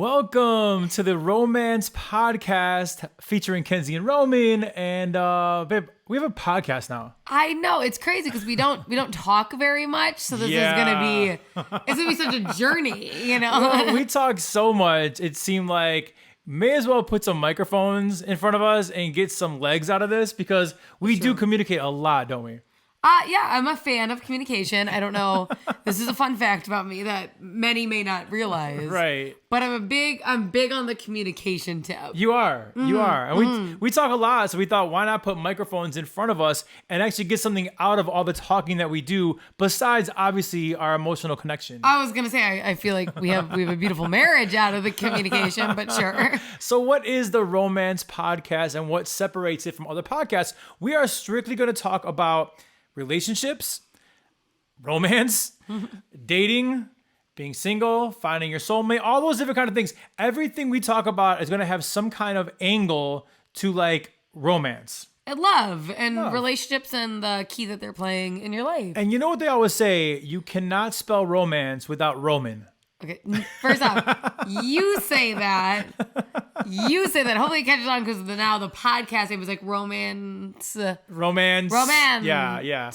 Welcome to the Romance Podcast featuring Kenzie and Roman. And babe, we have a podcast now. I know, it's crazy because we don't talk very much, so this is gonna be such a journey, you know. Well, we talk so much. It seemed like may as well put some microphones in front of us and get some legs out of this because we do communicate a lot, don't we? Yeah, I'm a fan of communication. I don't know. This is a fun fact about me that many may not realize. Right. But I'm big on the communication tip. You are. And we talk a lot, so we thought, why not put microphones in front of us and actually get something out of all the talking that we do, besides obviously our emotional connection. I was gonna say I feel like we have a beautiful marriage out of the communication, but sure. So what is the Romance Podcast and what separates it from other podcasts? We are strictly going to talk about relationships, romance, dating, being single, finding your soulmate, all those different kind of things. Everything we talk about is going to have some kind of angle to like romance. And love and relationships and the key that they're playing in your life. And you know what they always say? You cannot spell romance without Roman. Okay, first off, you say that. Hopefully it catches on because now the podcast name was like romance. Yeah.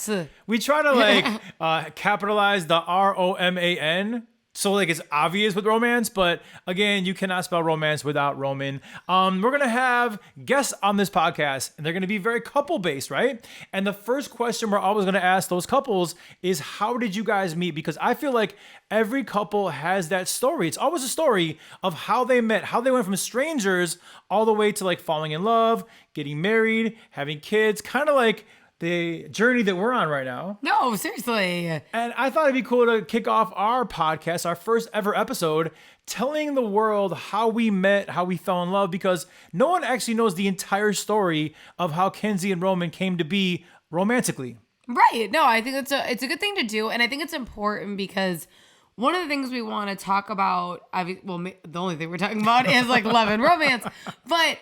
We try to like capitalize the ROMAN. So like it's obvious with romance, but again, you cannot spell romance without Roman. We're going to have guests on this podcast and they're going to be very couple based, right? And the first question we're always going to ask those couples is, how did you guys meet? Because I feel like every couple has that story. It's always a story of how they met, how they went from strangers all the way to like falling in love, getting married, having kids, kind of like the journey that we're on right now. No, seriously. And I thought it'd be cool to kick off our podcast, our first ever episode, telling the world how we met, how we fell in love, because no one actually knows the entire story of how Kenzie and Roman came to be romantically. Right. No, I think it's a good thing to do. And I think it's important because one of the things we want to talk about, the only thing we're talking about is like love and romance, but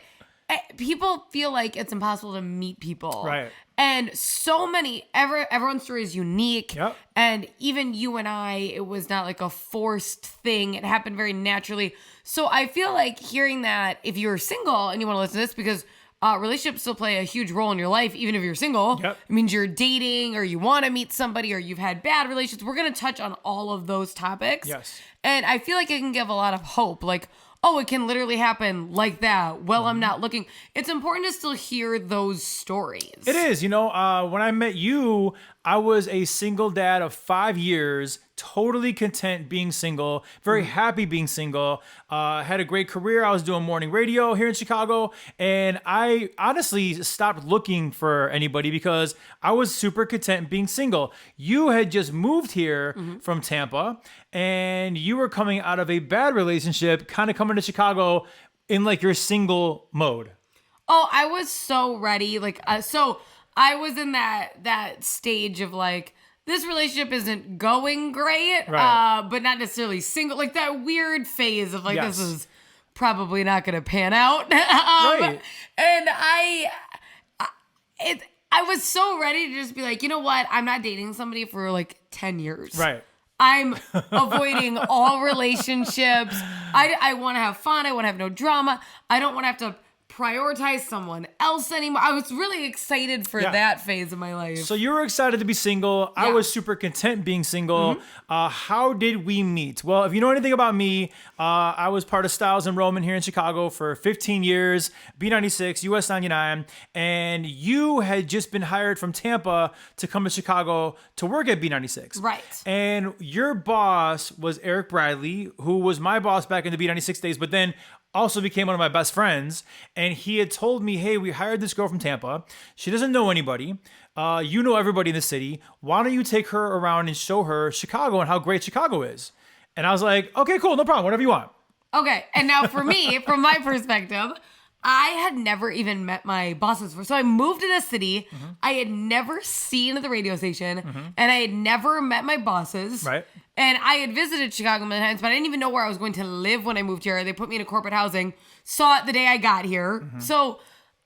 people feel like it's impossible to meet people. Right. And so many, everyone's story is unique. Yep. And even you and I, it was not like a forced thing. It happened very naturally. So I feel like hearing that if you're single and you want to listen to this, because relationships still play a huge role in your life, even if you're single. Yep. It means you're dating or you want to meet somebody or you've had bad relationships. We're going to touch on all of those topics. Yes. And I feel like it can give a lot of hope. Like, oh, it can literally happen like that. Well, I'm not looking. It's important to still hear those stories. It is. You know, when I met you, I was a single dad of 5 years, totally content being single, very happy being single, had a great career. I was doing morning radio here in Chicago, and I honestly stopped looking for anybody because I was super content being single. You had just moved here from Tampa, and you were coming out of a bad relationship, kind of coming to Chicago in like your single mode. Oh, I was so ready. So I was in that stage of like, this relationship isn't going great, right. But not necessarily single. Like that weird phase of like, Yes. This is probably not going to pan out. Right. And I was so ready to just be like, you know what? I'm not dating somebody for like 10 years. Right. I'm avoiding all relationships. I want to have fun. I want to have no drama. I don't want to have to prioritize someone else anymore. I was really excited for that phase of my life. So you were excited to be single. I was super content being single. How did we meet? Well, if you know anything about me, I was part of Styles and Roman here in Chicago for 15 years, B96, US 99, and you had just been hired from Tampa to come to Chicago to work at B96. Right. And your boss was Eric Bradley, who was my boss back in the B96 days, but then also became one of my best friends. And he had told me, hey, we hired this girl from Tampa. She doesn't know anybody. You know everybody in the city. Why don't you take her around and show her Chicago and how great Chicago is? And I was like, okay, cool, no problem, whatever you want. Okay, and now for me, from my perspective, I had never even met my bosses before. So I moved to the city. I had never seen the radio station, and I had never met my bosses. Right. And I had visited Chicago many times, but I didn't even know where I was going to live when I moved here. They put me in a corporate housing. Saw it the day I got here. So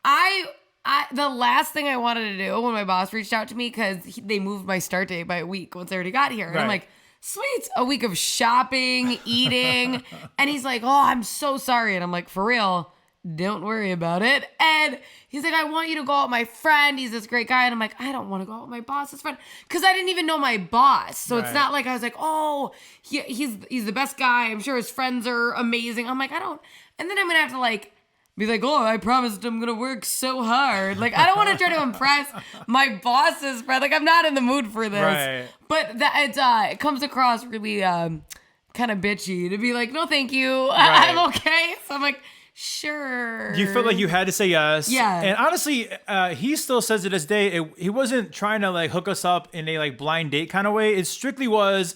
the last thing I wanted to do when my boss reached out to me, because they moved my start date by a week once I already got here. And I'm like, sweet. A week of shopping, eating. And he's like, oh, I'm so sorry. And I'm like, for real, don't worry about it. And he's like, I want you to go out with my friend. He's this great guy. And I'm like, I don't want to go out with my boss's friend. Because I didn't even know my boss. So it's not like I was like, oh, he's the best guy. I'm sure his friends are amazing. I'm like, I don't. And then I'm going to have to like, be like, oh, I promised I'm going to work so hard. Like, I don't want to try to impress my boss's friend. Like, I'm not in the mood for this. Right. But it comes across really kind of bitchy to be like, no, thank you. Right. I'm okay. So I'm like, sure. You felt like you had to say yes. Yeah. And honestly, he still says to this day, he wasn't trying to like hook us up in a like blind date kind of way. It strictly was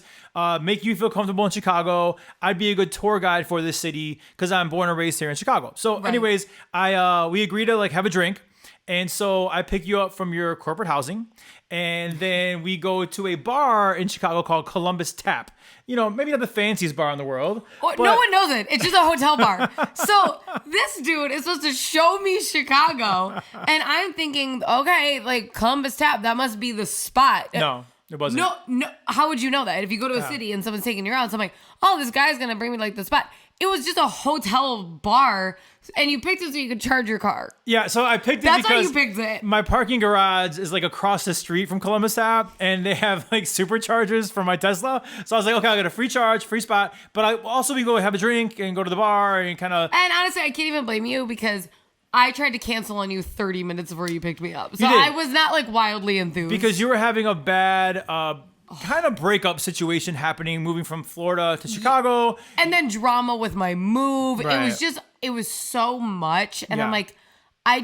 make you feel comfortable in Chicago. I'd be a good tour guide for this city because I'm born and raised here in Chicago. So anyways, we agreed to like have a drink. And so I pick you up from your corporate housing, and then we go to a bar in Chicago called Columbus Tap. You know, maybe not the fanciest bar in the world. Well, no one knows it. It's just a hotel bar. So this dude is supposed to show me Chicago, and I'm thinking, okay, like Columbus Tap, that must be the spot. No. It wasn't. No. How would you know that? If you go to a city and someone's taking you around, so I'm like, oh, this guy's going to bring me like the spot. It was just a hotel bar, and you picked it so you could charge your car. Yeah, so I picked it That's because how you picked it. My parking garage is like across the street from Columbus Tap, and they have like superchargers for my Tesla. So I was like, okay, I got a free charge, free spot, but I also we go have a drink and go to the bar and kind of. And honestly, I can't even blame you because I tried to cancel on you 30 minutes before you picked me up. So I was not like wildly enthused. Because you were having a bad kind of breakup situation happening, moving from Florida to Chicago. And then drama with my move. Right. It was so much. And I'm like, I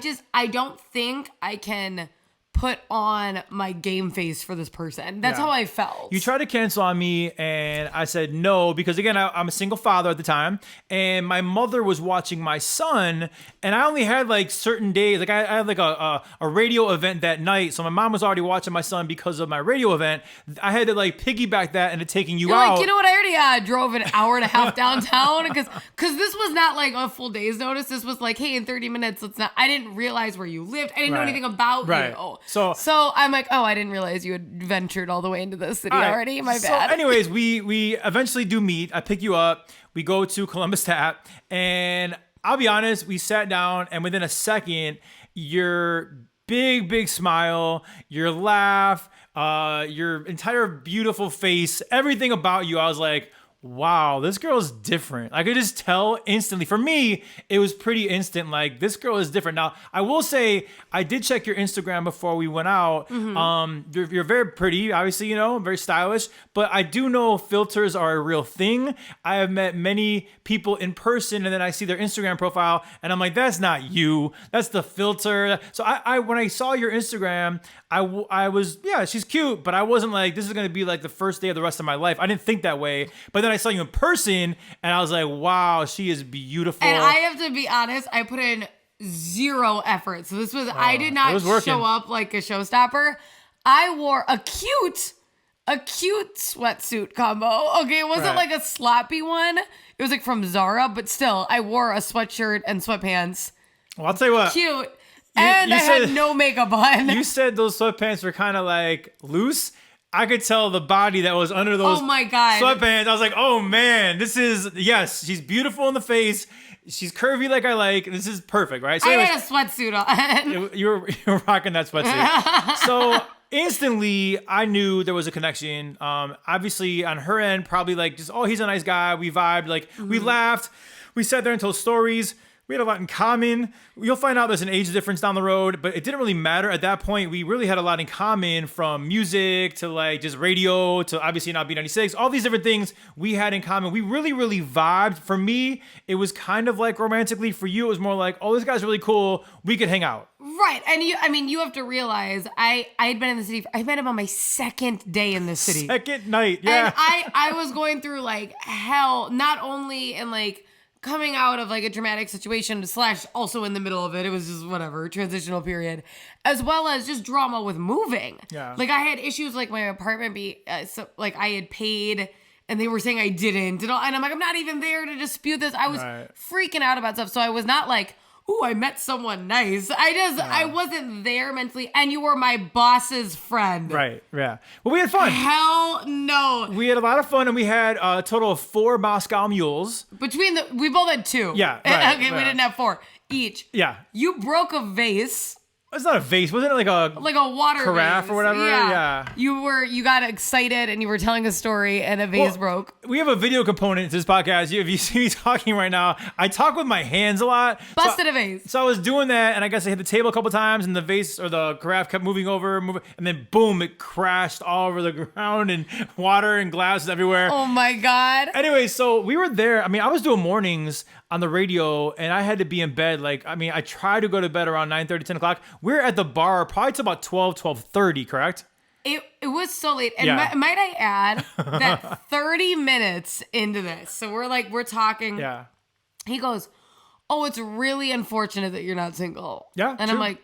don't think I can put on my game face for this person. That's how I felt. You tried to cancel on me, and I said no because, again, I'm a single father at the time, and my mother was watching my son, and I only had like certain days. Like I had like a radio event that night, so my mom was already watching my son because of my radio event. I had to like piggyback that into taking you out. Like, you know what? I already drove an hour and a half downtown because this was not like a full day's notice. This was like, hey, in 30 minutes, let's not. I didn't realize where you lived. I didn't know anything about you. So I'm like, oh, I didn't realize you had ventured all the way into the city already. My bad. So anyways, we eventually do meet. I pick you up. We go to Columbus Tap, and I'll be honest, we sat down, and within a second, your big smile, your laugh, your entire beautiful face, everything about you, I was like, wow, this girl is different. I could just tell instantly. For me, it was pretty instant. Like, this girl is different. Now, I will say, I did check your Instagram before we went out. Mm-hmm. You're very pretty, obviously, you know, very stylish. But I do know filters are a real thing. I have met many people in person, and then I see their Instagram profile, and I'm like, that's not you. That's the filter. So I when I saw your Instagram, I was, yeah, she's cute, but I wasn't like, this is going to be like the first day of the rest of my life. I didn't think that way. But then I saw you in person, and I was like, wow, she is beautiful. And I have to be honest, I put in zero effort. So this was, I did not show up like a showstopper. I wore a cute sweatsuit combo. Okay, it wasn't like a sloppy one. It was like from Zara, but still, I wore a sweatshirt and sweatpants. Well, I'll tell you what. Cute. And I had no makeup on. You said those sweatpants were kind of like loose. I could tell the body that was under those sweatpants. I was like, oh man, yes, she's beautiful in the face. She's curvy like I like. This is perfect, right? So I had a sweatsuit on. You were rocking that sweatsuit. So instantly, I knew there was a connection. Obviously, on her end, probably like just, oh, he's a nice guy. We vibed. Like, we laughed. We sat there and told stories. We had a lot in common. You'll find out there's an age difference down the road, but it didn't really matter at that point. We really had a lot in common, from music to like just radio to obviously not B96. All these different things we had in common. We really, really vibed. For me, it was kind of like romantically. For you, it was more like, oh, this guy's really cool. We could hang out. Right. And you have to realize I had been in the city. I met him on my second day in the city. Second night. Yeah. And I was going through like hell, not only in like coming out of like a dramatic situation / also in the middle of it. It was just whatever, transitional period, as well as just drama with moving. Yeah. Like I had issues like my apartment like I had paid and they were saying I didn't. And I'm like, I'm not even there to dispute this. I was freaking out about stuff. So I was not like ooh, I met someone nice. I wasn't there mentally. And you were my boss's friend. Right. Yeah. Well, we had fun. Hell no. We had a lot of fun, and we had a total of 4 Moscow mules. We both had 2. Yeah. Right, okay, we didn't have 4 each. Yeah. You broke a vase. It's not a vase, wasn't it? Like a water carafe vase. or whatever. Yeah. You got excited and you were telling a story and a vase broke. We have a video component to this podcast. If you see me talking right now, I talk with my hands a lot. Busted a vase. So I was doing that, and I guess I hit the table a couple times, and the vase or the carafe kept moving, and then boom, it crashed all over the ground, and water and glass everywhere. Oh my God. Anyway, so we were there. I mean, I was doing mornings on the radio, and I had to be in bed. I tried to go to bed around 9:30, 10 o'clock. We're at the bar probably till about 12:30, correct? It was so late. And Yeah. might I add that 30 minutes into this, so we're talking. Yeah. He goes, oh, it's really unfortunate that you're not single. Yeah, And true. I'm like,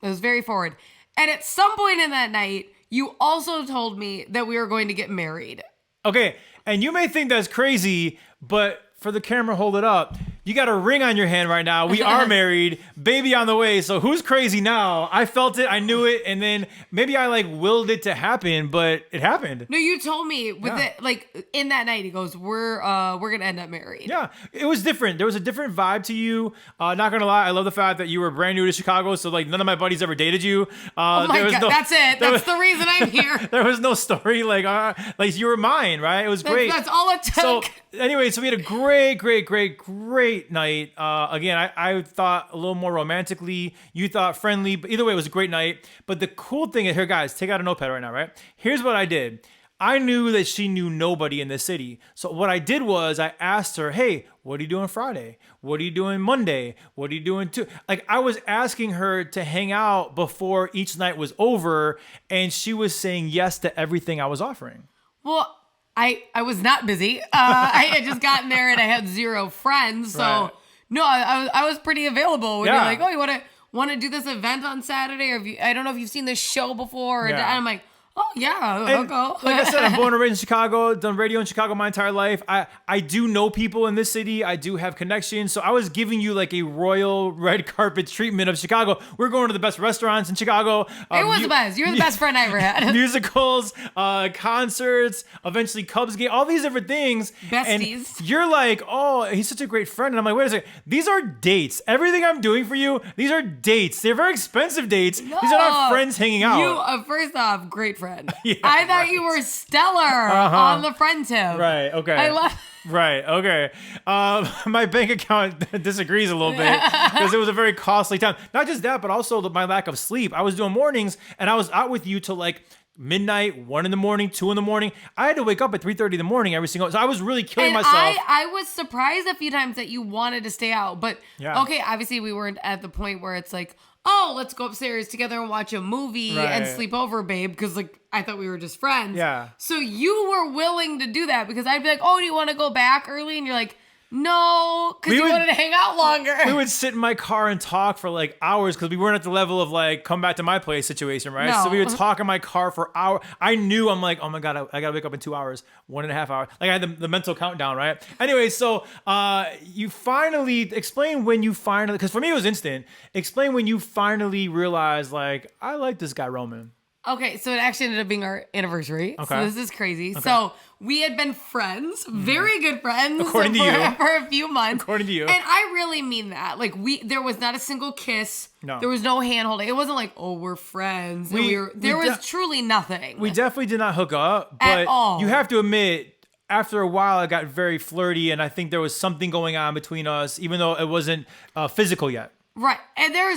it was very forward. And at some point in that night, you also told me that we were going to get married. Okay, and you may think that's crazy, but for the camera, hold it up. You got a ring on your hand right now. We are married, baby on the way. So who's crazy now? I felt it, I knew it, and then maybe I willed it to happen, but it happened. No, you told me in that night. He goes, "We're gonna end up married." Yeah, it was different. There was a different vibe to you. Not gonna lie, I love the fact that you were brand new to Chicago, so none of my buddies ever dated you. Oh my God, that's it. That's the reason I'm here. There was no story you were mine, right? It was great. That's all it took. So anyway, so we had a great night. Again, I thought a little more romantically. You thought friendly, but either way, it was a great night. But the cool thing here, guys, take out a notepad right now, right? Here's what I did. I knew that she knew nobody in this city. So what I did was I asked her, hey, what are you doing Friday? What are you doing Monday? What are you doing I was asking her to hang out before each night was over, and she was saying yes to everything I was offering. Well, I was not busy. I had just gotten there and I had 0 friends. So Right. no, I was pretty available. When Yeah. you're like, oh, you want to do this event on Saturday? Or I don't know if you've seen this show before. Yeah. And I'm like, oh yeah, I'll And go. like I said, I'm born and raised in Chicago, done radio in Chicago my entire life. I do know people in this city. I do have connections. So I was giving you a royal red carpet treatment of Chicago. We're going to the best restaurants in Chicago. It was the best. You were the best friend I ever had. Musicals, concerts, eventually Cubs game, all these different things. Besties. And you're like, oh, he's such a great friend. And I'm like, wait a second. These are dates. Everything I'm doing for you, these are dates. They're very expensive dates. These are not friends hanging out. You, first off, great friend. Yeah, I thought you were stellar on the friend tip. Right. Okay. I love. Right. Okay. My bank account disagrees a little bit because it was a very costly time. Not just that, but also my lack of sleep. I was doing mornings, and I was out with you till midnight, 1 in the morning, 2 in the morning. I had to wake up at 3:30 in the morning every single. So I was really killing myself. I was surprised a few times that you wanted to stay out, but Yeah. okay, obviously we weren't at the point where it's like, oh, let's go upstairs together and watch a movie and Right. sleep over, babe, because I thought we were just friends. Yeah. So you were willing to do that because I'd be like, oh, do you want to go back early? And you're like, no, because you wanted to hang out longer. We would sit in my car and talk for hours because we weren't at the level of come back to my place situation, right? No. So we would talk in my car for hours. I knew I'm like, oh my God, I got to wake up in 2 hours, 1.5 hours. I had the mental countdown, right? Anyway, so you finally, explain when you finally, because for me it was instant. Explain when you finally realized I like this guy, Roman. Okay, so it actually ended up being our anniversary. Okay. So this is crazy. Okay. So we had been friends, very good friends, According to you. for a few months. According to you. And I really mean that. There was not a single kiss. No. There was no hand holding. It wasn't we're friends. There was truly nothing. We definitely did not hook up, At but all. you have to admit, after a while, it got very flirty, and I think there was something going on between us, even though it wasn't physical yet. Right. And there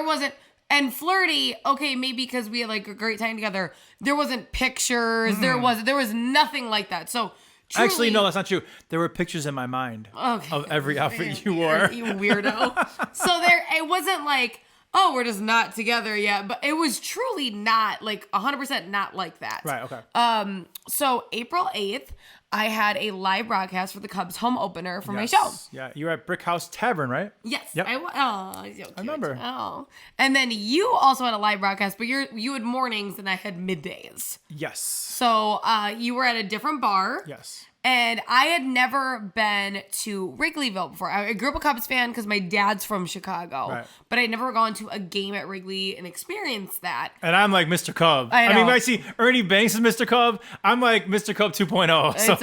wasn't. And flirty, okay, maybe because we had a great time together. There wasn't pictures. There was nothing like that. So truly, Actually, no, that's not true. There were pictures in my mind of every outfit you wore. You weirdo. So it wasn't oh, we're just not together yet. But it was truly not 100% not like that. Right, okay. So April 8th, I had a live broadcast for the Cubs home opener for my show. Yeah, you were at Brick House Tavern, right? Yes. Yep. I remember. Oh. And then you also had a live broadcast, but you had mornings and I had middays. Yes. So you were at a different bar. Yes. And I had never been to Wrigleyville before. I grew up a Cubs fan because my dad's from Chicago. Right. But I'd never gone to a game at Wrigley and experienced that. And I'm like Mr. Cub. I know. mean, when I see Ernie Banks as Mr. Cub, I'm like Mr. Cub 2.0. So.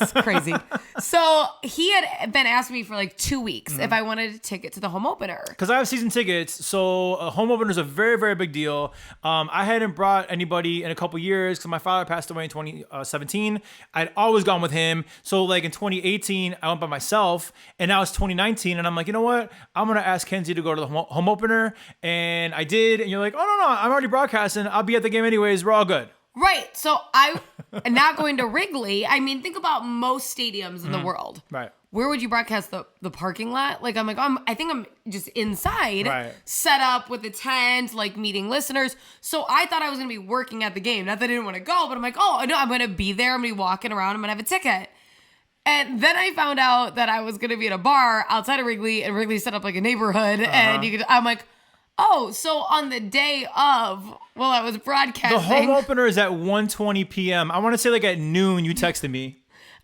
It's crazy. So he had been asking me for like 2 weeks if I wanted a ticket to the home opener. Because I have season tickets, so a home opener is a very, very big deal. I hadn't brought anybody in a couple years because my father passed away in 2017. I'd always gone with him. So like in 2018, I went by myself, and now it's 2019, and I'm like, you know what? I'm gonna ask Kenzie to go to the home opener, and I did. And you're like, oh no, I'm already broadcasting. I'll be at the game anyways. We're all good. Right. So I, not going to Wrigley. I mean, think about most stadiums in the world. Right. Where would you broadcast the parking lot? Like, I'm like, I think I'm just inside, Right. set up with a tent, like meeting listeners. So I thought I was going to be working at the game. Not that I didn't want to go, but I'm like, oh, no, I'm going to be there. I'm going to be walking around. I'm going to have a ticket. And then I found out that I was going to be at a bar outside of Wrigley, and Wrigley set up like a neighborhood. And I'm like, oh, so on the day of, while I was broadcasting. The home opener is at 1:20 p.m. I want to say like at noon you texted me.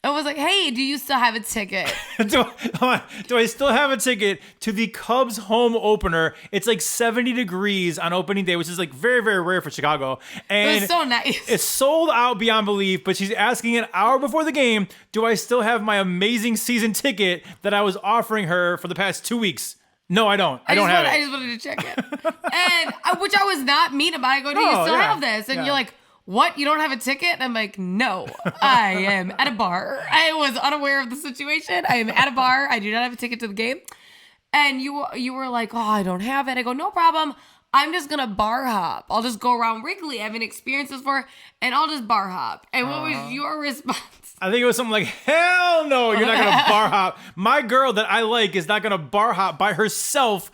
I was like, hey, do you still have a ticket? do I still have a ticket to the Cubs home opener? It's like 70 degrees on opening day, which is like very, very rare for Chicago. And It was so nice. It's sold out beyond belief, but she's asking an hour before the game, do I still have my amazing season ticket that I was offering her for the past 2 weeks? No, I don't. I don't have it. I just wanted to check it. And which I was not mean about. I go, do you No, still yeah, have this? And yeah. you're like, what? You don't have a ticket? And I'm like, no, I am at a bar. I was unaware of the situation. I am at a bar. I do not have a ticket to the game. And you were like, oh, I don't have it. I go, no problem. I'm just going to bar hop. I'll just go around Wrigley. I haven't experienced this before. And I'll just bar hop. And what was your response? I think it was something like, hell no, you're not going to bar hop. My girl that I like is not going to bar hop by herself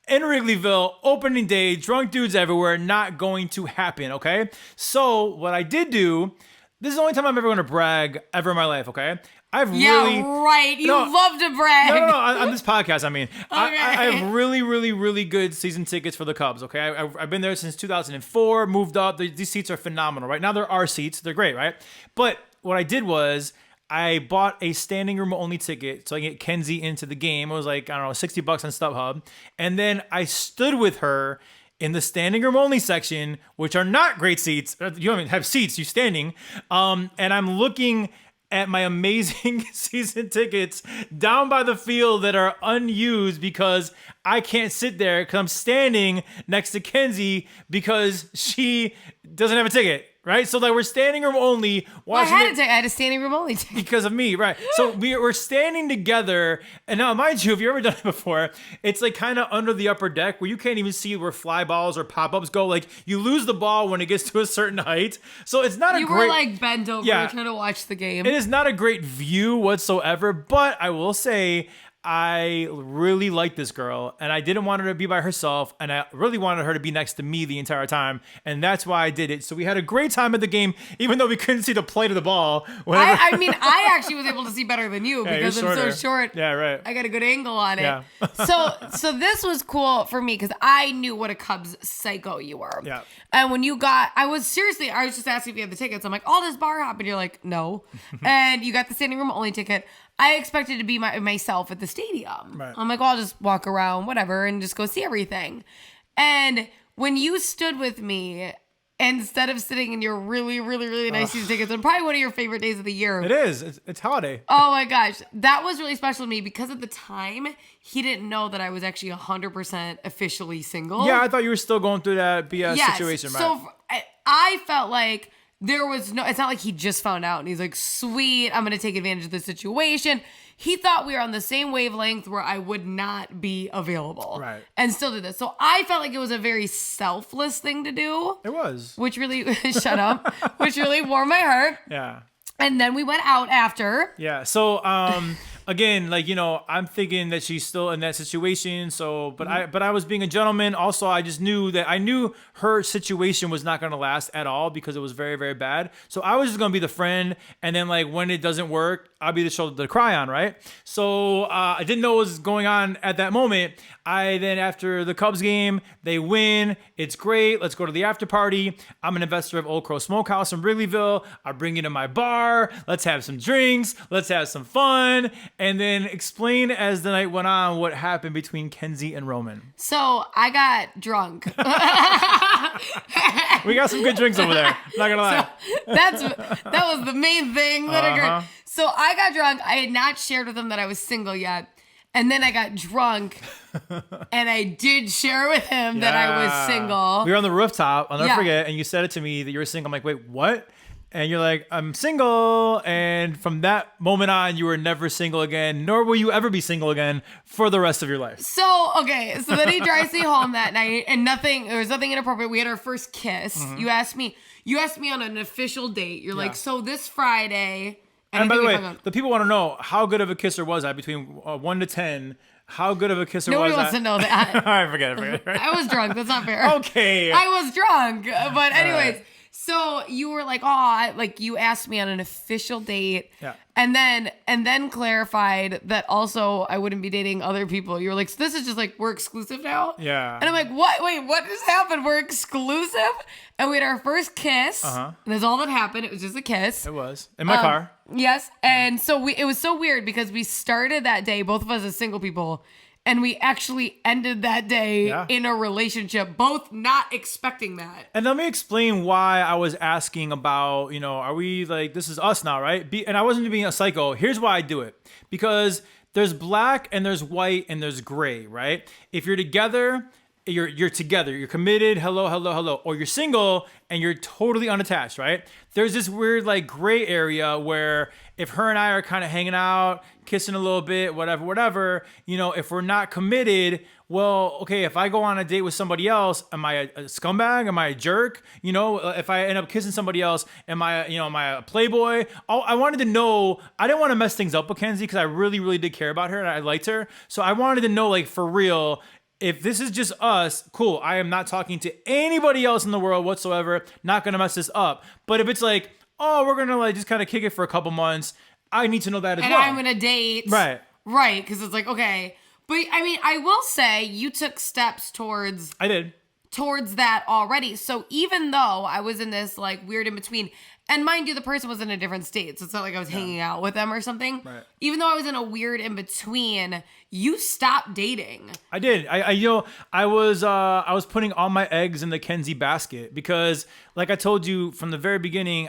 in Wrigleyville, opening day, drunk dudes everywhere, not going to happen, okay? So what I did do, this is the only time I'm ever going to brag ever in my life, okay? Yeah, right. You love to brag. No, on this podcast, I mean. Okay. I have really, really, really good season tickets for the Cubs, okay? I've been there since 2004, moved up. These seats are phenomenal, right? Now there are seats. They're great, right? But what I did was I bought a standing room only ticket so I can get Kenzie into the game. It was like, I don't know, $60 on StubHub. And then I stood with her in the standing room only section, which are not great seats. You don't even have seats, you're standing. And I'm looking at my amazing season tickets down by the field that are unused because I can't sit there because I'm standing next to Kenzie because she doesn't have a ticket. Right? So like we're standing room only watching I had a standing room only ticket. Because of me, right? So we're standing together, and now mind you, if you've ever done it before, it's like kind of under the upper deck where you can't even see where fly balls or pop-ups go. Like you lose the ball when it gets to a certain height. So it's not You were like bent over trying to watch the game. It is not a great view whatsoever, but I will say I really like this girl, and I didn't want her to be by herself, and I really wanted her to be next to me the entire time, and that's why I did it. So we had a great time at the game, even though we couldn't see the plate of the ball. I mean, I actually was able to see better than you because I'm so short. Yeah, right. I got a good angle on it. Yeah. So this was cool for me because I knew what a Cubs psycho you were. Yeah. And when you got, I was just asking if you had the tickets. I'm like, I'll just bar hop, and you're like, no. And you got the standing room only ticket. I expected to be myself at the stadium. Right. I'm like, well, I'll just walk around, whatever, and just go see everything. And when you stood with me, instead of sitting in your really, really, really nice season tickets, and probably one of your favorite days of the year. It is. It's holiday. Oh my gosh. That was really special to me because at the time, he didn't know that I was actually 100% officially single. Yeah, I thought you were still going through that BS situation, right? So I felt like there was no, it's not like he just found out and he's like, sweet, I'm going to take advantage of the situation. He thought we were on the same wavelength where I would not be available. Right. And still did this. So I felt like it was a very selfless thing to do. It was. Which really, shut up, which really warmed my heart. Yeah. And then we went out after. Yeah. So, again, like, you know, I'm thinking that she's still in that situation. So, but I was being a gentleman. Also, I just knew that I knew her situation was not going to last at all because it was very, very bad. So I was just going to be the friend. And then like when it doesn't work, I'll be the shoulder to cry on, right? So I didn't know what was going on at that moment. I then, after the Cubs game, they win. It's great. Let's go to the after party. I'm an investor of Old Crow Smokehouse in Wrigleyville. I bring you to my bar. Let's have some drinks. Let's have some fun. And then explain as the night went on what happened between Kenzie and Roman. So I got drunk. We got some good drinks over there. Not gonna lie. That was the main thing that occurred. So I got drunk. I had not shared with him that I was single yet. And then I got drunk and I did share with him that I was single. We were on the rooftop, I'll never forget, and you said it to me that you were single. I'm like, wait, what? And you're like, I'm single. And from that moment on, you were never single again, nor will you ever be single again for the rest of your life. So then he drives me home that night and there was nothing inappropriate. We had our first kiss. Mm-hmm. You asked me on an official date. You're like, so this Friday. And by the way, the people want to know, how good of a kisser was I between 1 to 10? How good of a kisser was I? Nobody wants to know that. All right, forget it. I was drunk. That's not fair. Okay. I was drunk. But anyways, so you were like, you asked me on an official date. Yeah. And then clarified that also I wouldn't be dating other people. You were like, so this is just like, we're exclusive now? Yeah. And I'm like, what? Wait, what just happened? We're exclusive? And we had our first kiss. And that's all that happened. It was just a kiss. It was. In my car. Yes. And so it was so weird because we started that day, both of us as single people, and we actually ended that day in a relationship, both not expecting that. And let me explain why I was asking about, are we like, this is us now, right? And I wasn't being a psycho. Here's why I do it. Because there's black and there's white and there's gray, right? If you're together, you're together, you're committed, hello, or you're single and you're totally unattached, right? There's this weird like gray area where if her and I are kind of hanging out, kissing a little bit, whatever, if we're not committed, well, okay, if I go on a date with somebody else, am I a scumbag? Am I a jerk? If I end up kissing somebody else, am I a playboy? I wanted to know, I didn't want to mess things up with Kenzie because I really, really did care about her and I liked her. So I wanted to know, like, for real, if this is just us, cool. I am not talking to anybody else in the world whatsoever. Not going to mess this up. But if it's like, oh, we're going to like just kind of kick it for a couple months, I need to know that as well. And I'm going to date. Right. Right. Because it's like, okay. But I mean, I will say you took steps towards. I did. Towards that already. So even though I was in this like weird in between, and mind you, the person was in a different state, so it's not like I was hanging out with them or something. Right. Even though I was in a weird in between, you stopped dating. I did. I was putting all my eggs in the Kenzie basket because, like I told you from the very beginning,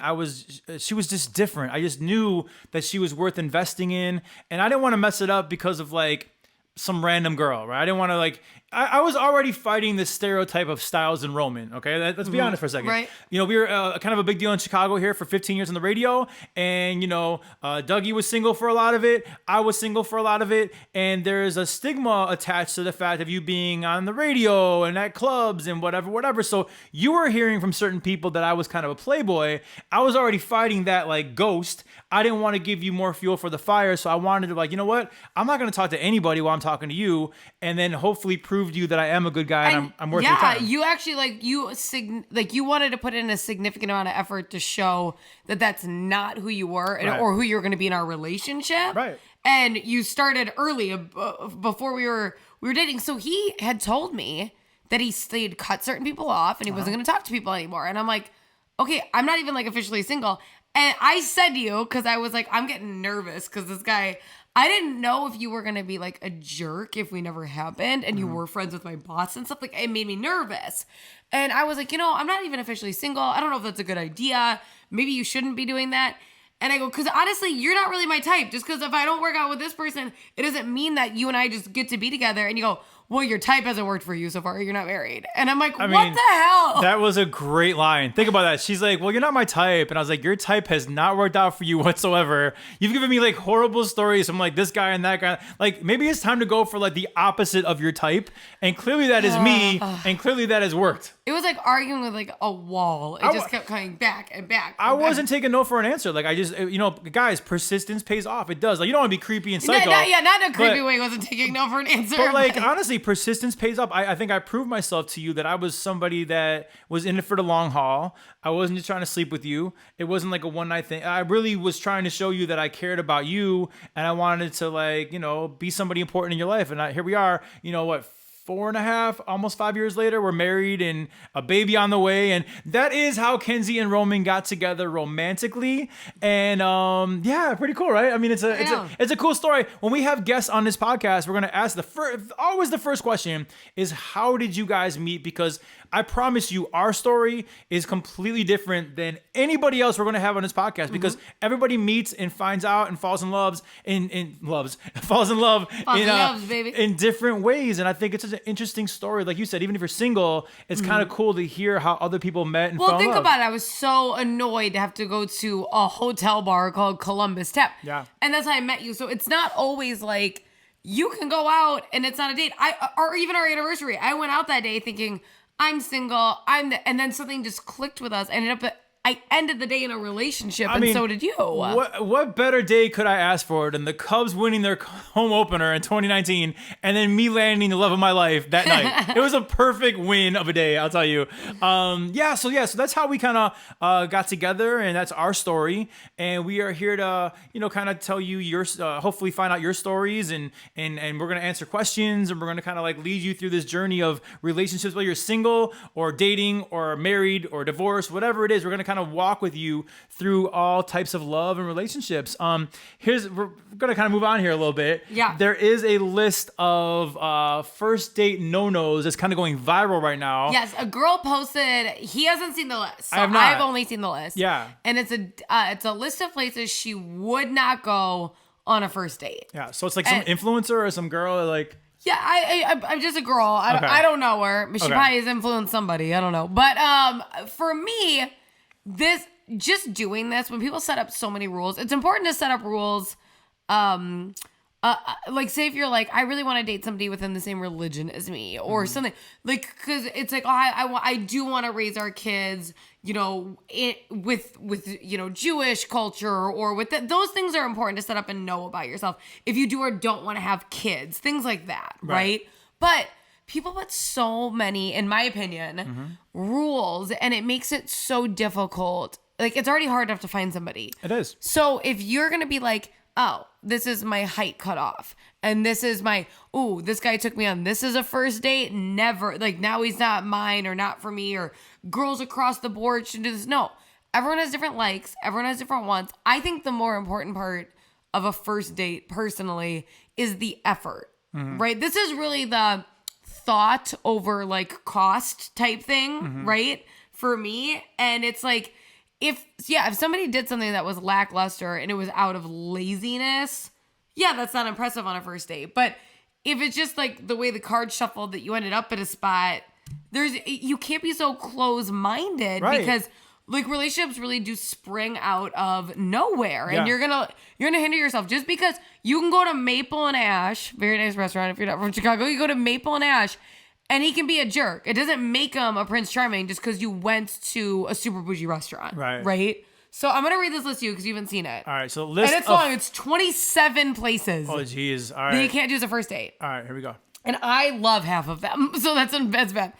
she was just different. I just knew that she was worth investing in, and I didn't want to mess it up because of like some random girl, right? I didn't want to like. I was already fighting this stereotype of Styles and Roman, okay? Let's be honest for a second. Right. We were kind of a big deal in Chicago here for 15 years on the radio, and, Dougie was single for a lot of it. I was single for a lot of it, and there's a stigma attached to the fact of you being on the radio and at clubs and whatever. So you were hearing from certain people that I was kind of a playboy. I was already fighting that, like, ghost. I didn't want to give you more fuel for the fire, so I wanted to, like, you know what? I'm not going to talk to anybody while I'm talking to you, and then hopefully prove to you that I am a good guy and I'm worth your time. Yeah, you actually you wanted to put in a significant amount of effort to show that that's not who you were or who you're going to be in our relationship. Right. And you started early before we were dating. So he had told me that he'd cut certain people off and he wasn't going to talk to people anymore. And I'm like, okay, I'm not even like officially single. And I said to you, because I was like, I'm getting nervous because this guy, I didn't know if you were going to be like a jerk if we never happened and you were friends with my boss and stuff. Like, it made me nervous. And I was like, I'm not even officially single. I don't know if that's a good idea. Maybe you shouldn't be doing that. And I go, because honestly, you're not really my type. Just because if I don't work out with this person, it doesn't mean that you and I just get to be together. And you go, well, your type hasn't worked for you so far. You're not married. And I'm like, what the hell? That was a great line. Think about that. She's like, well, you're not my type. And I was like, your type has not worked out for you whatsoever. You've given me like horrible stories from like this guy and that guy. Like, maybe it's time to go for like the opposite of your type. And clearly that is me. And clearly that has worked. It was like arguing with like a wall. It just kept coming back and back. I wasn't taking no for an answer. Like, I just, guys, persistence pays off. It does. Like, you don't want to be creepy and psycho. Not in a creepy way. Wasn't taking no for an answer. But like, honestly, honestly, persistence pays up. I think I proved myself to you that I was somebody that was in it for the long haul. I wasn't just trying to sleep with you. It wasn't like a one night thing. I really was trying to show you that I cared about you and I wanted to like, be somebody important in your life. And here we are, what, 4.5, almost 5 years later, we're married and a baby on the way. And that is how Kenzie and Roman got together romantically. And yeah, pretty cool, right? I mean, it's a cool story. When we have guests on this podcast, we're going to ask always the first question is, how did you guys meet? Because I promise you, our story is completely different than anybody else we're going to have on this podcast, because everybody meets and finds out and falls in love in different ways. And I think it's such an interesting story. Like you said, even if you're single, it's kind of cool to hear how other people met and fell in love. Well, think about it. I was so annoyed to have to go to a hotel bar called Columbus Tap. Yeah. And that's how I met you. So it's not always like you can go out and it's not a date. Or even our anniversary. I went out that day thinking, I'm single. And then something just clicked with us. I ended the day in a relationship, and so did you. What better day could I ask for than the Cubs winning their home opener in 2019, and then me landing the love of my life that night? It was a perfect win of a day, I'll tell you. So that's how we kind of got together, and that's our story. And we are here to, kind of tell you your, hopefully find out your stories, and we're gonna answer questions, and we're gonna kind of like lead you through this journey of relationships, whether you're single or dating or married or divorced, whatever it is. We're gonna kind of walk with you through all types of love and relationships. We're gonna kind of move on here a little bit. Yeah. There is a list of first date no-nos that's kind of going viral right now. Yes, a girl posted. He hasn't seen the list, so I have not. I've only seen the list. Yeah. And it's a list of places she would not go on a first date. Yeah. So it's like some influencer or some girl like. Yeah, I'm just a girl. I don't know her, but she probably has influenced somebody. I don't know. But for me, just doing this, when people set up so many rules, it's important to set up rules. Like say if you're like, I really want to date somebody within the same religion as me or something, like, cause it's like, I do want to raise our kids, with Jewish culture or with those things are important to set up and know about yourself. If you do or don't want to have kids, things like that. Right. But people put so many, in my opinion, rules, and it makes it so difficult. Like, it's already hard enough to find somebody. It is. So if you're going to be like, oh, this is my height cutoff, and this is this guy took me on, this is a first date, never, like, now he's not mine or not for me, or girls across the board should do this. No, everyone has different likes. Everyone has different wants. I think the more important part of a first date, personally, is the effort, right? This is really the thought over like cost type thing, right? For me. And it's like, if somebody did something that was lackluster and it was out of laziness, that's not impressive on a first date. But if it's just like the way the cards shuffled that you ended up at a spot, you can't be so close-minded, right? Because like relationships really do spring out of nowhere, and you're gonna hinder yourself just because you can go to Maple and Ash, very nice restaurant if you're not from Chicago. You go to Maple and Ash, and he can be a jerk. It doesn't make him a Prince Charming just because you went to a super bougie restaurant, right? So I'm gonna read this list to you because you haven't seen it. All right, so list and it's long. It's 27 places. Oh, geez. All right. That you can't do as a first date. All right, here we go. And I love half of them, so that's bad.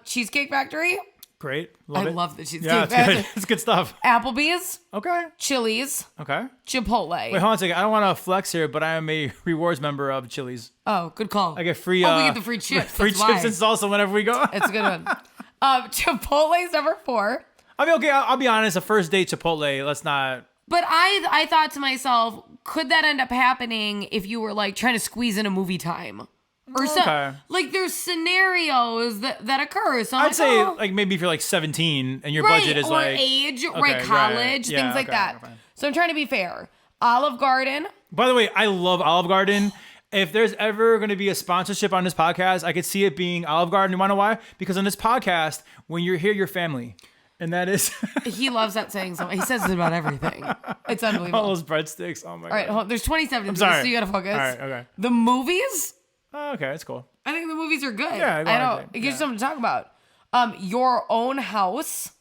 Cheesecake Factory. Great. I love the Cheesecake Factory. Yeah, it's good. It's good stuff. Applebee's. Okay. Chili's. Okay. Chipotle. Wait, hold on a second. I don't want to flex here, but I am a rewards member of Chili's. Oh, good call. I get free. We get the free chips. Free chips and salsa whenever we go. It's a good one. Chipotle's number 4. I mean, okay, I'll be honest. A first date Chipotle, let's not. But I thought to myself, could that end up happening if you were like trying to squeeze in a movie time? Or like there's scenarios that occur. So I'd say like maybe if you're like 17 and your budget is or age, college, things like that. Okay. So I'm trying to be fair. Olive Garden. By the way, I love Olive Garden. If there's ever going to be a sponsorship on this podcast, I could see it being Olive Garden. You want to know why? Because on this podcast, when you're here, you're family. And that is... He loves that saying so. He says it about everything. It's unbelievable. All those breadsticks. Oh my God. All right, hold on. There's 27 of these, so you got to focus. All right, okay. The movies... Oh, okay, that's cool. I think the movies are good. Yeah, I know. It gives you something to talk about. Your own house.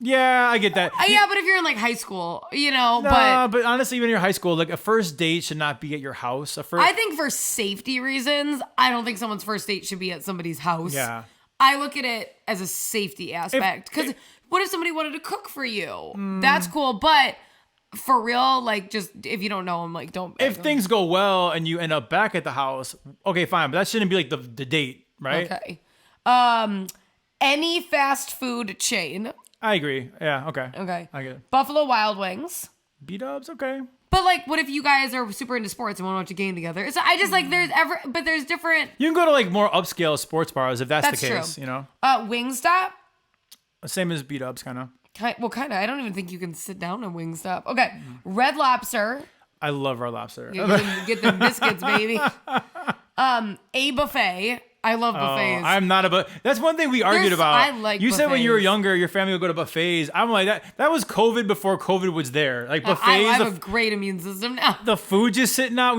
Yeah, I get that. Yeah, but if you're in like high school, But honestly, even in your high school, like a first date should not be at your house. I think for safety reasons, I don't think someone's first date should be at somebody's house. Yeah. I look at it as a safety aspect. Because what if somebody wanted to cook for you? That's cool. But for real, like, just if you don't know them, like, don't. If things go well and you end up back at the house, okay, fine. But that shouldn't be like the date, right? Okay. Any fast food chain. I agree. Yeah, okay. Okay. I get it. Buffalo Wild Wings. B-dubs, okay. But like, what if you guys are super into sports and want to watch a game together? So I just like there's different. You can go to like more upscale sports bars if that's the case, true. you know. Wingstop. Same as B-dubs, kind of. Well, kind of. I don't even think you can sit down on Wingstop. Okay, Red Lobster. I love Red Lobster. Get the biscuits, baby. A buffet. I love buffets. I'm not a that's one thing we argued about. I like you said when you were buffets. younger, your family would go to buffets. I'm like that was COVID before COVID was there. Like buffets. I have a great immune system now. The food just sitting out.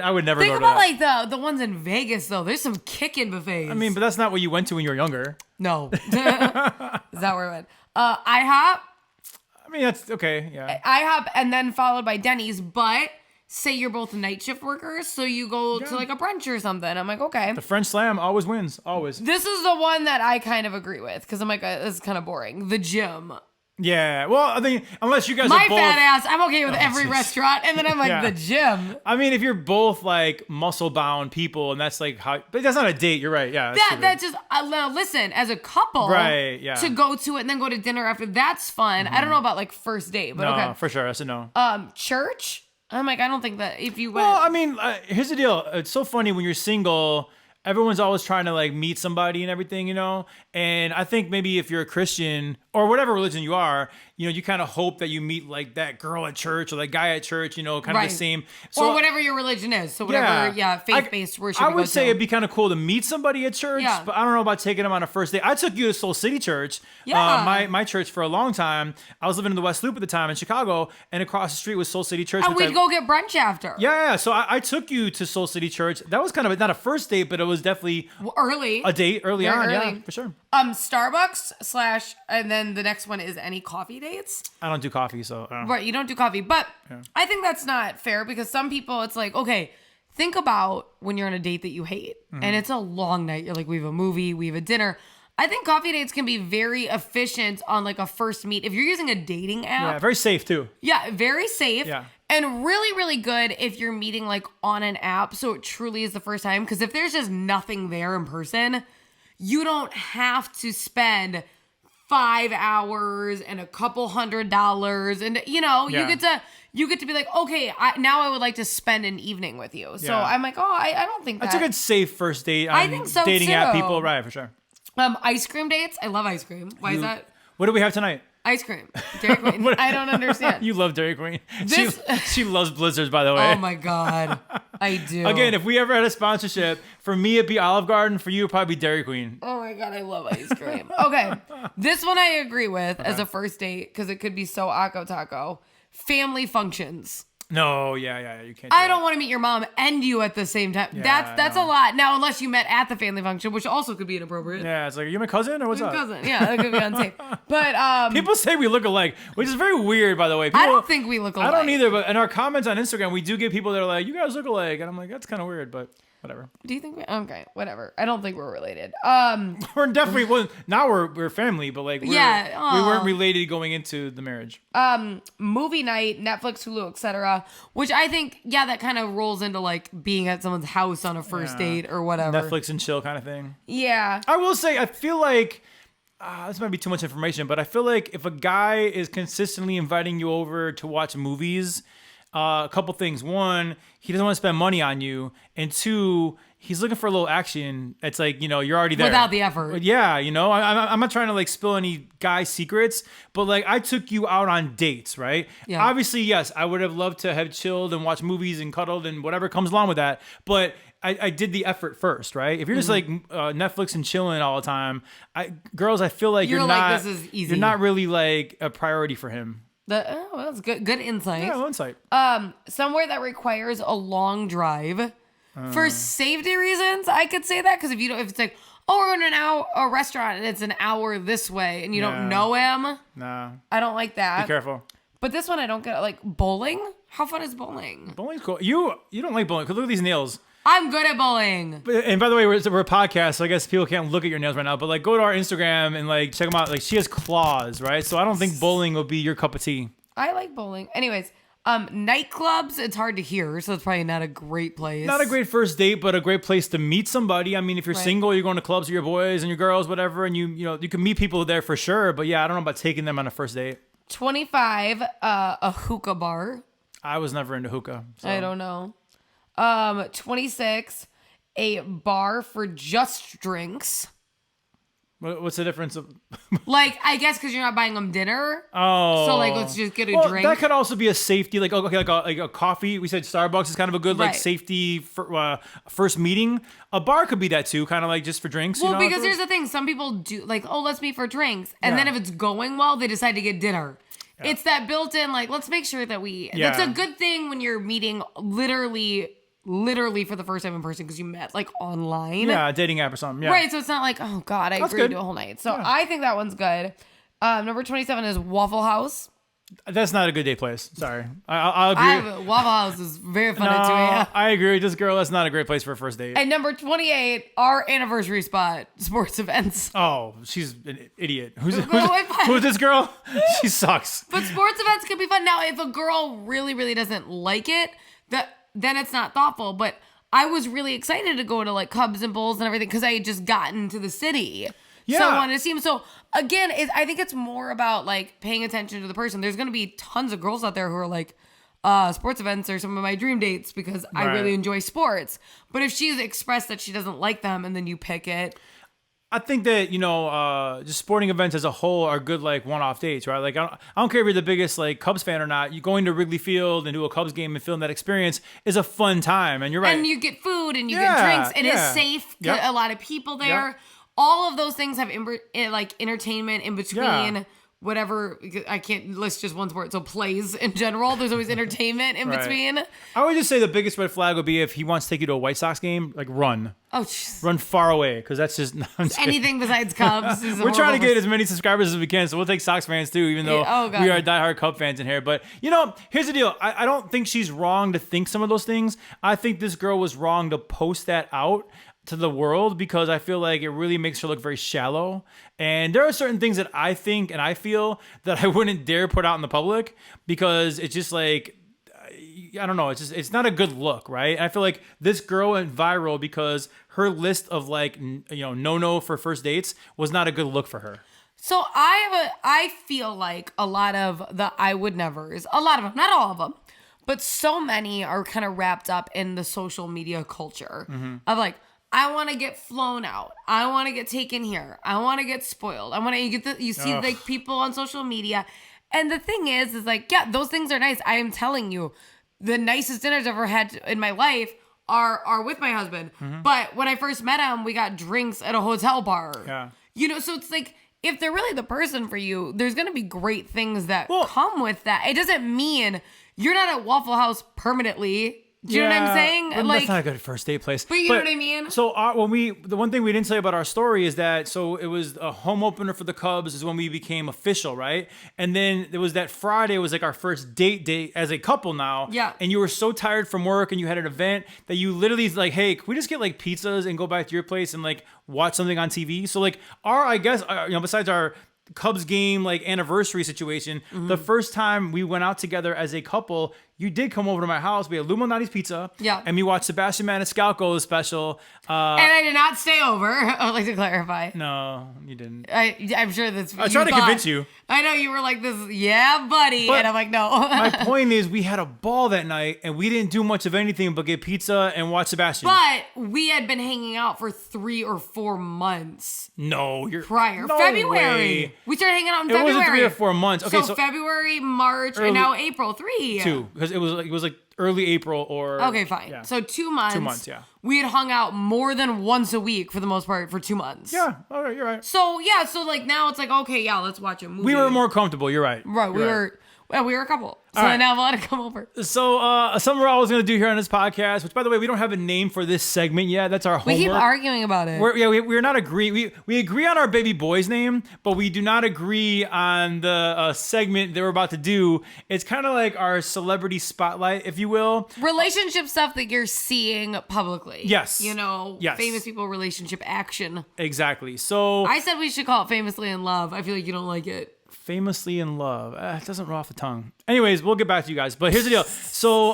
I would never Think go to about that. like the ones in Vegas though. There's some kicking buffets. I mean, but that's not what you went to when you were younger. No. Is that where I went? IHOP. I mean, that's okay. Yeah. IHOP and then followed by Denny's, but say you're both night shift workers, so you go to like a brunch or something. I'm like, okay. The French Slam always wins. Always. This is the one that I kind of agree with because I'm like, this is kind of boring. The gym. Yeah. Well, I think unless you guys My are both fat ass, I'm okay with every restaurant, and then I'm like, Yeah. the gym. I mean, if you're both like muscle bound people, and that's like how, but that's not a date. You're right. Yeah. That's just now listen, as a couple, Right, yeah. to go to it and then go to dinner after. That's fun. I don't know about like first date, but no, okay. for sure. That's a no. Church. I'm like, I don't think that if you went. Well, I mean, here's the deal. It's so funny when you're single. Everyone's always trying to like meet somebody and everything, you know? And I think maybe if you're a Christian or whatever religion you are, you know, you kind of hope that you meet like that girl at church or that guy at church, you know, kind of the same. So, or whatever your religion is. So whatever, faith-based worship. I would say it'd be kind of cool to meet somebody at church, Yeah. but I don't know about taking them on a first date. I took you to Soul City Church, Yeah. my church for a long time. I was living in the West Loop at the time in Chicago, and across the street was Soul City Church. And we'd go get brunch after. Yeah. So I took you to Soul City Church. That was kind of not a first date, but it was definitely Early. a date early Very on. early. Yeah, for sure. Starbucks / and then the next one is any coffee dates. I don't do coffee, so Right, you don't do coffee. But I think that's not fair because some people, it's like, okay, think about when you're on a date that you hate and it's a long night. You're like, we have a movie, we have a dinner. I think coffee dates can be very efficient on like a first meet. If you're using a dating app. yeah, very safe too. Yeah, very safe. Yeah. And really, really good if you're meeting like on an app. So it truly is the first time. Because if there's just nothing there in person, you don't have to spend 5 hours and a couple $100. And you get to be like, okay, now I would like to spend an evening with you. So Yeah. I'm like, I don't think That's a good safe first date. I think so, dating too. app people, right? For sure. Ice cream dates. I love ice cream. Why is that? What do we have tonight? Ice cream. Dairy Queen. I don't understand. You love Dairy Queen. This- She loves Blizzards, by the way. Oh my God. I do. Again, if we ever had a sponsorship, for me it'd be Olive Garden. For you, it'd probably be Dairy Queen. Oh my God, I love ice cream. Okay, this one I agree with as a first date because it could be so ako taco. Family functions. No, yeah, you can't. Do I don't that. want to meet your mom and you at the same time. Yeah, That's a lot. Now, unless you met at the family function, which also could be inappropriate. Yeah, it's like, are you my cousin or what's Your up? cousin. Yeah, that could be unsafe. But People say we look alike, which is very weird, by the way. I don't think we look alike. I don't either, but in our comments on Instagram, we do get people that are like, you guys look alike. And I'm like, that's kind of weird, but whatever. Do you think okay, whatever. I don't think we're related. We're definitely, well, now we're family, but like, we weren't related going into the marriage. Movie night, Netflix, Hulu, etc. Which I think, that kind of rolls into like being at someone's house on a first date or whatever. Netflix and chill kind of thing. Yeah. I will say, I feel like, this might be too much information, but I feel like if a guy is consistently inviting you over to watch movies, a couple things. One, he doesn't want to spend money on you. And two, he's looking for a little action. It's like, you're already there. Without the effort. Yeah, I'm not trying to like spill any guy secrets, but like I took you out on dates, right? Yeah. Obviously, yes, I would have loved to have chilled and watched movies and cuddled and whatever comes along with that. But I did the effort first, right? If you're just like Netflix and chilling all the time, girls, I feel like you're like, not. this is easy. You're not really like a priority for him. That's good. Good insight. Yeah, insight. Somewhere that requires a long drive for safety reasons. I could say that because if it's like, oh, we're going to a restaurant and it's an hour this way and you don't know him. Nah. I don't like that. Be careful. But this one I don't get. Like, bowling? How fun is bowling? Bowling's cool. You don't like bowling, because look at these nails. I'm good at bowling. And by the way, we're a podcast, so I guess people can't look at your nails right now. But like, go to our Instagram and like check them out. Like, she has claws, right? So I don't think bowling will be your cup of tea. I like bowling. Anyways, nightclubs. It's hard to hear, so it's probably not a great place. Not a great first date, but a great place to meet somebody. I mean, if you're single, you're going to clubs with your boys and your girls, whatever, and you can meet people there for sure. But yeah, I don't know about taking them on a first date. 25, a hookah bar. I was never into hookah. So. I don't know. 26. A bar for just drinks. What's the difference? Like, I guess because you're not buying them dinner. Oh. So, like, let's just get a drink. That could also be a safety, like, okay, like a coffee. We said Starbucks is kind of a good, like, safety for, first meeting. A bar could be that, too, kind of like just for drinks. Well, because here's the thing. Some people do, like, oh, let's meet for drinks. And then if it's going well, they decide to get dinner. Yeah. It's that built-in, like, let's make sure that we... Yeah. That's a good thing when you're meeting literally for the first time in person because you met like online. Yeah, a dating app or something. Yeah. Right, so it's not like, oh God, I agreed to do a whole night. So I think that one's good. Number 27 is Waffle House. That's not a good date place. Sorry. I'll agree. Waffle House is very fun to me. I agree with this girl. That's not a great place for a first date. And number 28, our anniversary spot, sports events. Oh, she's an idiot. Who's this girl? She sucks. But sports events can be fun. Now, if a girl really, really doesn't like it, then it's not thoughtful. But I was really excited to go to like Cubs and Bulls and everything because I had just gotten to the city. Yeah. So I wanted to see him. So again, I think it's more about like paying attention to the person. There's going to be tons of girls out there who are like, sports events are some of my dream dates because I really enjoy sports. But if she's expressed that she doesn't like them and then you pick it. I think that, just sporting events as a whole are good, like, one-off dates, right? Like, I don't care if you're the biggest, like, Cubs fan or not. You going to Wrigley Field and do a Cubs game and feeling that experience is a fun time. And you're right. And you get food and you get drinks. It is safe. Yep. A lot of people there. Yep. All of those things have, entertainment in between. Yeah. Whatever, I can't list just one sport. So plays in general, there's always entertainment in between. I would just say the biggest red flag would be if he wants to take you to a White Sox game, like run. Oh, jeez. Run far away, because that's just... Anything besides Cubs is We're trying to get as many subscribers as we can, so we'll take Sox fans too, even though we are diehard Cub fans in here. But, here's the deal. I don't think she's wrong to think some of those things. I think this girl was wrong to post that out to the world because I feel like it really makes her look very shallow. And there are certain things that I think and I feel that I wouldn't dare put out in the public because it's just like, I don't know. It's not a good look, right? And I feel like this girl went viral because her list of like, no for first dates was not a good look for her. So I feel like a lot of the I would nevers, a lot of them, not all of them, but so many are kind of wrapped up in the social media culture of like, I want to get flown out. I want to get taken here. I want to get spoiled. I want to you see like people on social media. And the thing is like, yeah, those things are nice. I am telling you, the nicest dinners I've ever had in my life are with my husband. Mm-hmm. But when I first met him, we got drinks at a hotel bar. Yeah. So it's like, if they're really the person for you, there's going to be great things that come with that. It doesn't mean you're not at Waffle House permanently. Do you know what I'm saying? But like, that's not a good first date place. But you know what I mean? So the one thing we didn't say about our story is that, so it was a home opener for the Cubs is when we became official, right? And then there was that Friday, it was like our first date as a couple now. Yeah. And you were so tired from work and you had an event that you literally like, hey, can we just get like pizzas and go back to your place and like watch something on TV? So like besides our Cubs game like anniversary situation, the first time we went out together as a couple, you did come over to my house. We had Lou Malnati's pizza. Yeah. And we watched Sebastian Maniscalco's special. And I did not stay over. I would like to clarify. No, you didn't. I'm sure that's I tried to convince you. I know you were like this, yeah, buddy. But and I'm like, no. My point is we had a ball that night and we didn't do much of anything but get pizza and watch Sebastian. But we had been hanging out for 3 or 4 months. No, prior. No February. Way. We started hanging out in February. It wasn't 3 or 4 months. Okay, so February, March, and now April. 3. 2. Because it was like early April or... Okay, fine. Yeah. So 2 months. 2 months, yeah. We had hung out more than once a week for the most part for 2 months. Yeah, all right, you're right. So, yeah, so like now it's like, okay, yeah, let's watch a movie. We were more comfortable, you're right. Right, we were a couple. So I now want to come over. So something we're always going to do here on this podcast, which by the way, we don't have a name for this segment yet. That's our homework. We keep arguing about it. We're not agree. We agree on our baby boy's name, but we do not agree on the segment that we're about to do. It's kind of like our celebrity spotlight, if you will. Relationship stuff that you're seeing publicly. Yes. Yes. Famous people relationship action. Exactly. So I said we should call it Famously in Love. I feel like you don't like it. Famously in Love. It doesn't roll off the tongue. Anyways, we'll get back to you guys. But here's the deal. So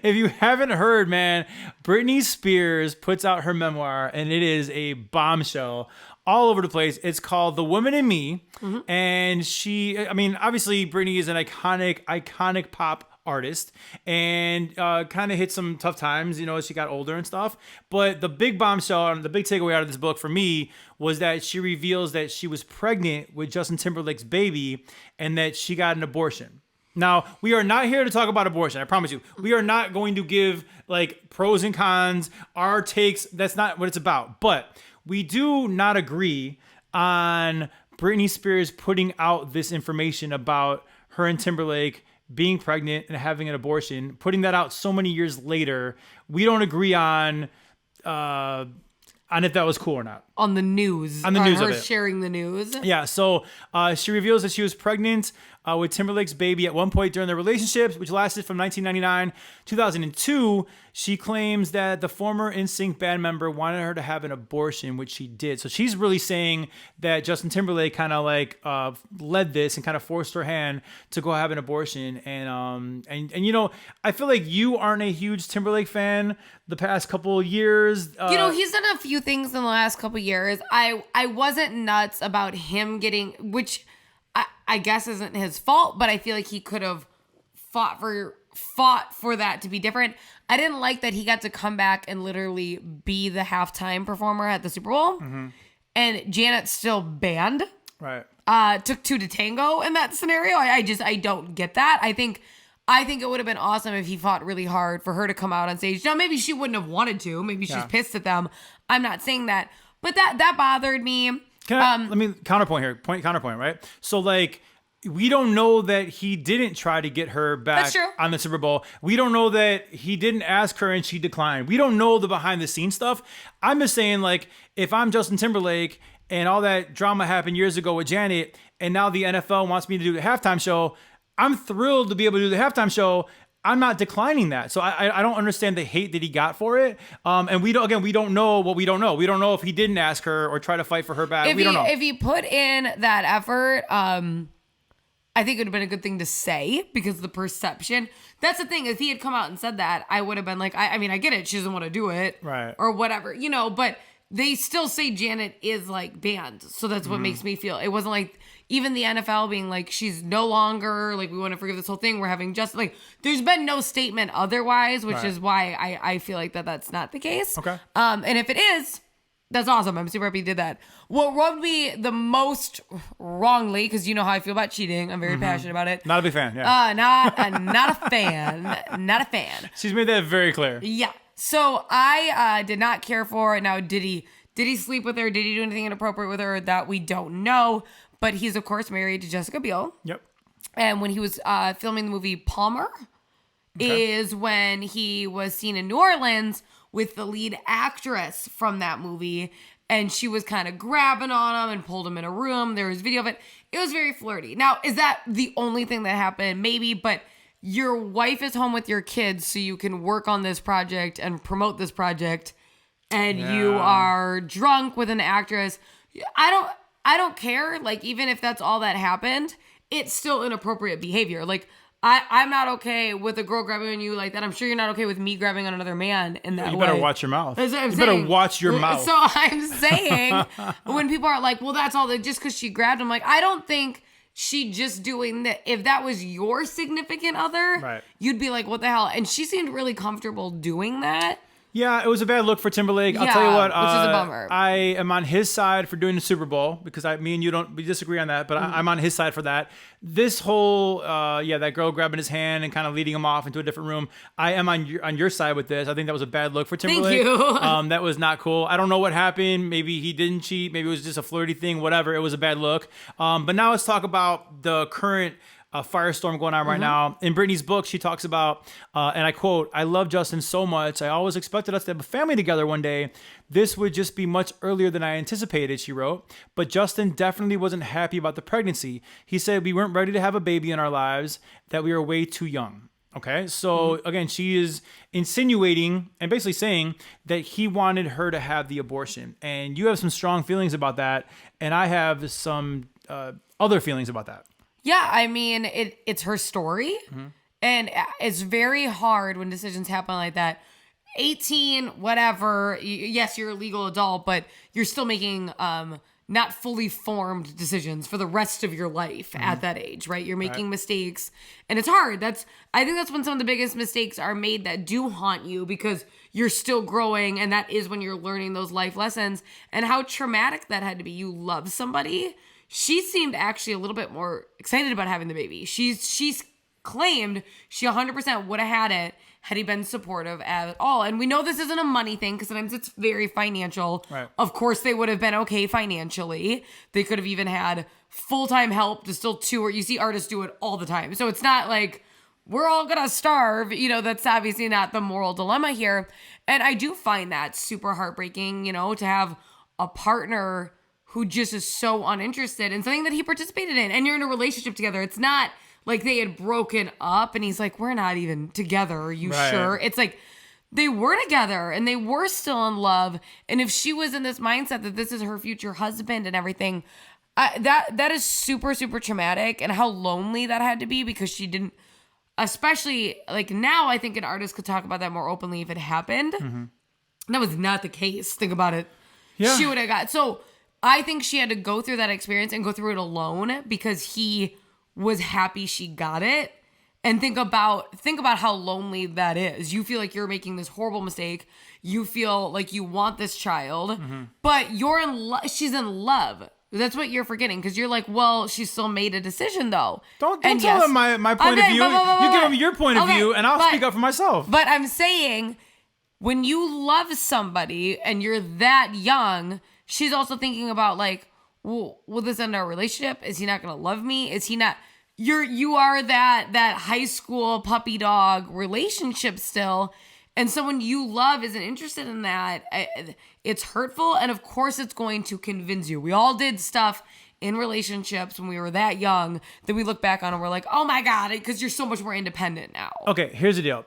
if you haven't heard, man, Britney Spears puts out her memoir, and it is a bombshell all over the place. It's called The Woman in Me. Mm-hmm. And obviously Britney is an iconic pop artist and kind of hit some tough times, as she got older and stuff. But the big bombshell and the big takeaway out of this book for me was that she reveals that she was pregnant with Justin Timberlake's baby and that she got an abortion. Now, we are not here to talk about abortion. I promise you. We are not going to give pros and cons, our takes. That's not what it's about. But we do not agree on Britney Spears putting out this information about her and Timberlake being pregnant and having an abortion, putting that out so many years later. We don't agree on if that was cool or not. On the news. On the news her of it. Sharing the news. Yeah, so she reveals that she was pregnant with Timberlake's baby at one point during their relationship, which lasted from 1999 2002. She claims that the former NSYNC band member wanted her to have an abortion, which she did. So she's really saying that Justin Timberlake kind of led this and kind of forced her hand to go have an abortion. And I feel like you aren't a huge Timberlake fan the past couple of years. He's done a few things in the last couple of years. I wasn't nuts about him getting, which I guess isn't his fault, but I feel like he could have fought for that to be different. I didn't like that he got to come back and literally be the halftime performer at the Super Bowl, and Janet's still banned. Right. Took two to tango in that scenario. I don't get that. I think it would have been awesome if he fought really hard for her to come out on stage. Now, maybe she wouldn't have wanted to. Maybe she's pissed at them. I'm not saying that. But that bothered me. Let me counterpoint here. Counterpoint, right? So, we don't know that he didn't try to get her back on the Super Bowl. We don't know that he didn't ask her and she declined. We don't know the behind-the-scenes stuff. I'm just saying, if I'm Justin Timberlake and all that drama happened years ago with Janet, and now the NFL wants me to do the halftime show, I'm thrilled to be able to do the halftime show. I'm not declining that. So I don't understand the hate that he got for it. And we don't know what we don't know. We don't know if he didn't ask her or try to fight for her back. We don't know. If he put in that effort, I think it would have been a good thing to say because of the perception. That's the thing. If he had come out and said that, I would have been like, I get it. She doesn't want to do it. Right. Or whatever, but they still say Janet is banned. So that's what makes me feel. It wasn't like even the NFL being like, she's no longer we want to forgive this whole thing. We're having just there's been no statement otherwise, which is why I feel like that's not the case. Okay. And if it is, that's awesome. I'm super happy he did that. What rubbed me the most wrongly, because you know how I feel about cheating. I'm very passionate about it. Not a big fan. Yeah. Not a fan. Not a fan. She's made that very clear. Yeah. So I did not care for it. Now, did he sleep with her? Did he do anything inappropriate with her? That we don't know. But he's, of course, married to Jessica Biel. Yep. And when he was filming the movie Palmer, is when he was seen in New Orleans with the lead actress from that movie. And she was kind of grabbing on him and pulled him in a room. There was video of it. It was very flirty. Now, is that the only thing that happened? Maybe, but your wife is home with your kids so you can work on this project and promote this project. And you are drunk with an actress. I don't care. Even if that's all that happened, it's still inappropriate behavior. I'm not okay with a girl grabbing on you like that. I'm sure you're not okay with me grabbing on another man in that way. You better watch your mouth. That's what I'm you saying. better watch your mouth. So I'm saying when people are like, well, that's all that just because she grabbed him. I don't think she just doing that. If that was your significant other, you'd be like, what the hell? And she seemed really comfortable doing that. Yeah, it was a bad look for Timberlake. I'll tell you what, which is a bummer. I am on his side for doing the Super Bowl because me and you we disagree on that, but I'm on his side for that. This whole, that girl grabbing his hand and kind of leading him off into a different room. I am on your side with this. I think that was a bad look for Timberlake. Thank you. That was not cool. I don't know what happened. Maybe he didn't cheat. Maybe it was just a flirty thing. Whatever. It was a bad look. But now let's talk about the current firestorm going on right now. In Britney's book, she talks about, and I quote, "I love Justin so much. I always expected us to have a family together one day. This would just be much earlier than I anticipated," she wrote. "But Justin definitely wasn't happy about the pregnancy. He said we weren't ready to have a baby in our lives, that we were way too young." Okay, so again, she is insinuating and basically saying that he wanted her to have the abortion. And you have some strong feelings about that, and I have some other feelings about that. Yeah, I mean, it's her story, and it's very hard when decisions happen like that. 18, whatever, yes, you're a legal adult, but you're still making not fully formed decisions for the rest of your life at that age, right? You're making mistakes, and it's hard. I think that's when some of the biggest mistakes are made that do haunt you, because you're still growing, and that is when you're learning those life lessons, and how traumatic that had to be. You love somebody. She seemed actually a little bit more excited about having the baby. She's claimed she 100% would have had it had he been supportive at all. And we know this isn't a money thing, because sometimes it's very financial. Right. Of course, they would have been okay financially. They could have even had full-time help to still tour. You see artists do it all the time. So it's not like we're all going to starve. That's obviously not the moral dilemma here. And I do find that super heartbreaking, to have a partner who just is so uninterested in something that he participated in. And you're in a relationship together. It's not like they had broken up and he's like, we're not even together. Are you sure? It's like they were together and they were still in love. And if she was in this mindset that this is her future husband and everything, that is super, super traumatic. And how lonely that had to be, because she didn't, especially like now, I think an artist could talk about that more openly if it happened. That was not the case. Think about it. Yeah. She would have got, so I think she had to go through that experience and go through it alone, because he was happy she got it. And think about how lonely that is. You feel like you're making this horrible mistake. You feel like you want this child, but you're in she's in love. That's what you're forgetting, because you're like, well, she still made a decision though. Don't tell him my point of view. You give him your point of view, and I'll speak up for myself. But I'm saying, when you love somebody and you're that young, she's also thinking about like, well, will this end our relationship? Is he not going to love me? Is he not? You are that high school puppy dog relationship still. And someone you love isn't interested in that. It's hurtful. And of course it's going to convince you. We all did stuff in relationships when we were that young that we look back on and we're like, oh my God, because you're so much more independent now. Okay, here's the deal.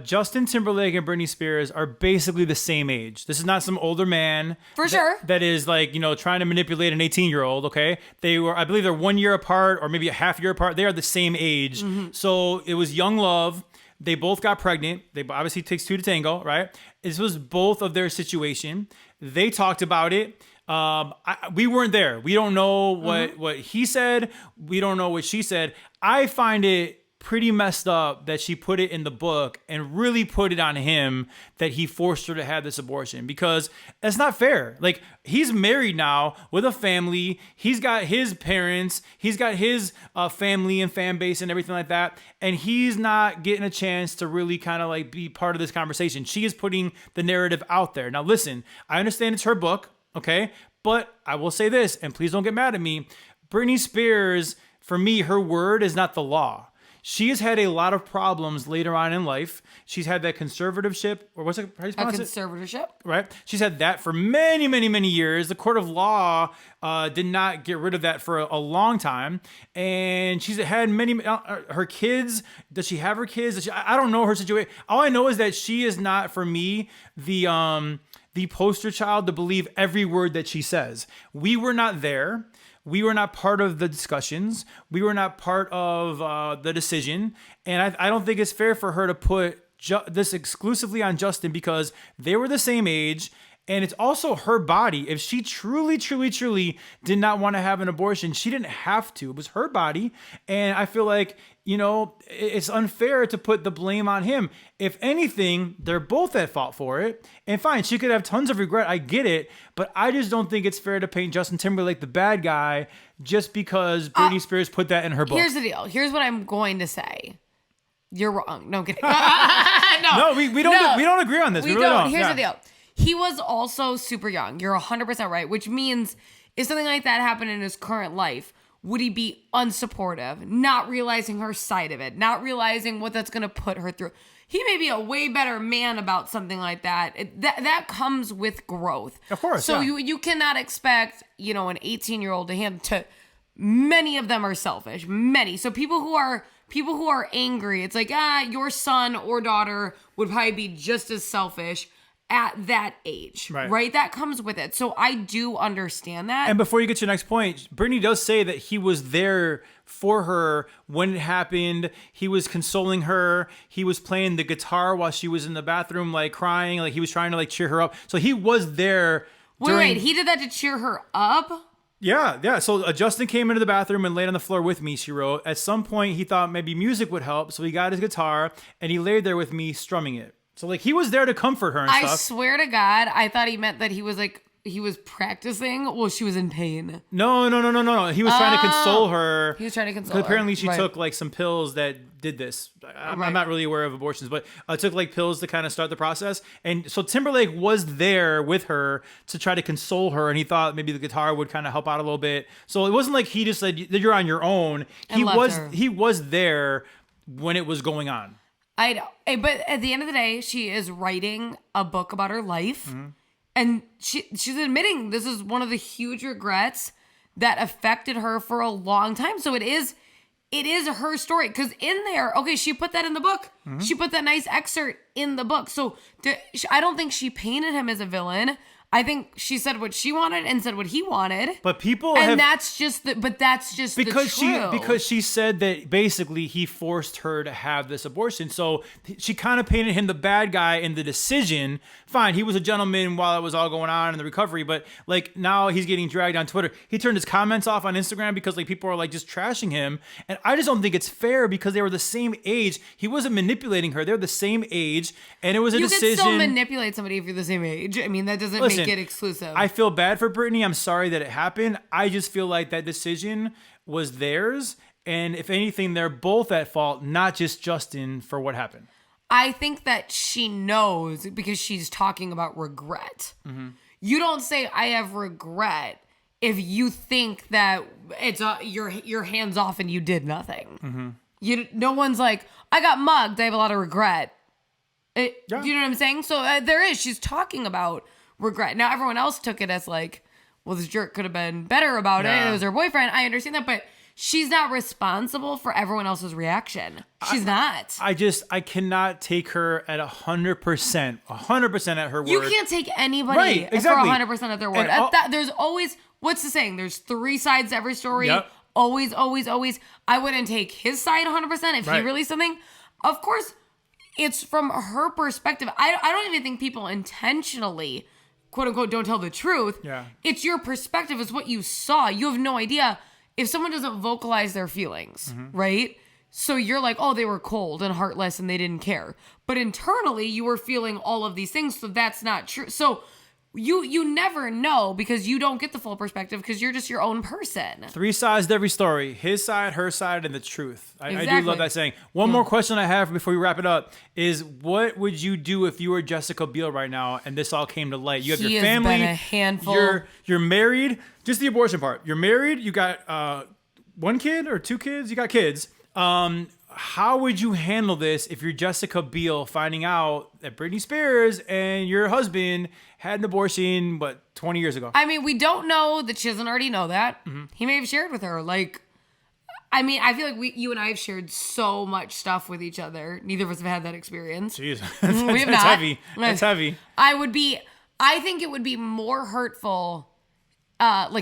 Justin Timberlake and Britney Spears are basically the same age. This is not some older man. For sure. That is like, trying to manipulate an 18-year-old, okay? I believe they're 1 year apart or maybe a half year apart. They are the same age. So it was young love. They both got pregnant. They obviously takes two to tango, right? This was both of their situation. They talked about it. We weren't there. We don't know what he said. We don't know what she said. I find it pretty messed up that she put it in the book and really put it on him that he forced her to have this abortion, because that's not fair. Like, he's married now with a family. He's got his parents. He's got his family and fan base and everything like that. And he's not getting a chance to really kind of like be part of this conversation. She is putting the narrative out there. Now, listen, I understand it's her book, okay? But I will say this, and please don't get mad at me. Britney Spears, for me, her word is not the law. She has had a lot of problems later on in life. She's had that conservatorship, or what's it? How do you pronounce it? Conservatorship. Right. She's had that for many, many, many years. The court of law did not get rid of that for a long time. And she's had many, her kids. Does she have her kids? I don't know her situation. All I know is that she is not, for me, the poster child to believe every word that she says. We were not there. We were not part of the discussions. We were not part of the decision. And I don't think it's fair for her to put this exclusively on Justin, because they were the same age. And it's also her body. If she truly, truly, truly did not want to have an abortion, she didn't have to. It was her body. And I feel like, it's unfair to put the blame on him. If anything, they're both at fault for it. And fine, she could have tons of regret. I get it. But I just don't think it's fair to paint Justin Timberlake the bad guy just because Britney Spears put that in her book. Here's the deal. Here's what I'm going to say. You're wrong. No, I'm kidding. No, we don't agree on this. We really don't. Here's the deal. He was also super young. You're 100% right, which means if something like that happened in his current life, would he be unsupportive, not realizing her side of it, not realizing what that's going to put her through? He may be a way better man about something like that. That comes with growth. Of course. So yeah. you cannot expect, an 18-year-old to many of them are selfish. Many. So people who are angry, it's like, your son or daughter would probably be just as selfish at that age, right? That comes with it. So I do understand that. And before you get to your next point, Britney does say that he was there for her when it happened. He was consoling her. He was playing the guitar while she was in the bathroom, like crying. Like he was trying to like cheer her up. So he was there. Wait, he did that to cheer her up? Yeah. So Justin came into the bathroom and laid on the floor with me, she wrote. At some point, he thought maybe music would help. So he got his guitar and he laid there with me strumming it. So, like, he was there to comfort her and stuff. I swear to God, I thought he meant that he was practicing while she was in pain. No. He was trying to console her. He was trying to console her. Apparently, she took, like, some pills that did this. I'm not really aware of abortions, but took, like, pills to kind of start the process. And so Timberlake was there with her to try to console her, and he thought maybe the guitar would kind of help out a little bit. So it wasn't like he just said, you're on your own. He was there when it was going on. I know. But at the end of the day, she is writing a book about her life. Mm-hmm. And she's admitting this is one of the huge regrets that affected her for a long time. So it is her story. Because in there, okay, she put that in the book. Mm-hmm. She put that nice excerpt in the book. So I don't think she painted him as a villain. I think she said what she wanted and said what he wanted. But that's just the truth. Because she said that basically he forced her to have this abortion. So she kind of painted him the bad guy in the decision. Fine, he was a gentleman while it was all going on in the recovery, but like now he's getting dragged on Twitter. He turned his comments off on Instagram because like people are like just trashing him. And I just don't think it's fair because they were the same age. He wasn't manipulating her. They're the same age. And it was a decision. You can still manipulate somebody if you're the same age. I mean, that doesn't make it exclusive. I feel bad for Britney. I'm sorry that it happened. I just feel like that decision was theirs. And if anything, they're both at fault, not just Justin for what happened. I think that she knows because she's talking about regret. Mm-hmm. You don't say, I have regret if you think that it's your hands off and you did nothing. Mm-hmm. No one's like, I got mugged. I have a lot of regret. Do you know what I'm saying? So she's talking about regret. Now, everyone else took it as like, well, this jerk could have been better about it. It was her boyfriend. I understand that, but she's not responsible for everyone else's reaction. She's not. I cannot take her at 100% at her word. You can't take anybody for 100% at their word. There's always, what's the saying? There's 3 sides to every story. Yep. Always, always, always. I wouldn't take his side 100% if he released something. Of course, it's from her perspective. I don't even think people intentionally, quote unquote, don't tell the truth. Yeah. It's your perspective. It's what you saw. You have no idea if someone doesn't vocalize their feelings, right? So you're like, oh, they were cold and heartless and they didn't care. But internally, you were feeling all of these things. So that's not true. So you never know because you don't get the full perspective because you're just your own person. 3 sides to every story. His side, her side, and the truth. I do love that saying. One more question I have before we wrap it up is what would you do if you were Jessica Biel right now and this all came to light? You have your family. Been a handful. You're married. Just the abortion part. You're married. You got 1 kid or 2 kids. You got kids. How would you handle this if you're Jessica Biel finding out that Britney Spears and your husband had an abortion, 20 years ago? I mean, we don't know that she doesn't already know that. Mm-hmm. He may have shared with her. I feel like you and I have shared so much stuff with each other. Neither of us have had that experience. Jeez, we have not. Heavy. That's heavy. I think it would be more hurtful.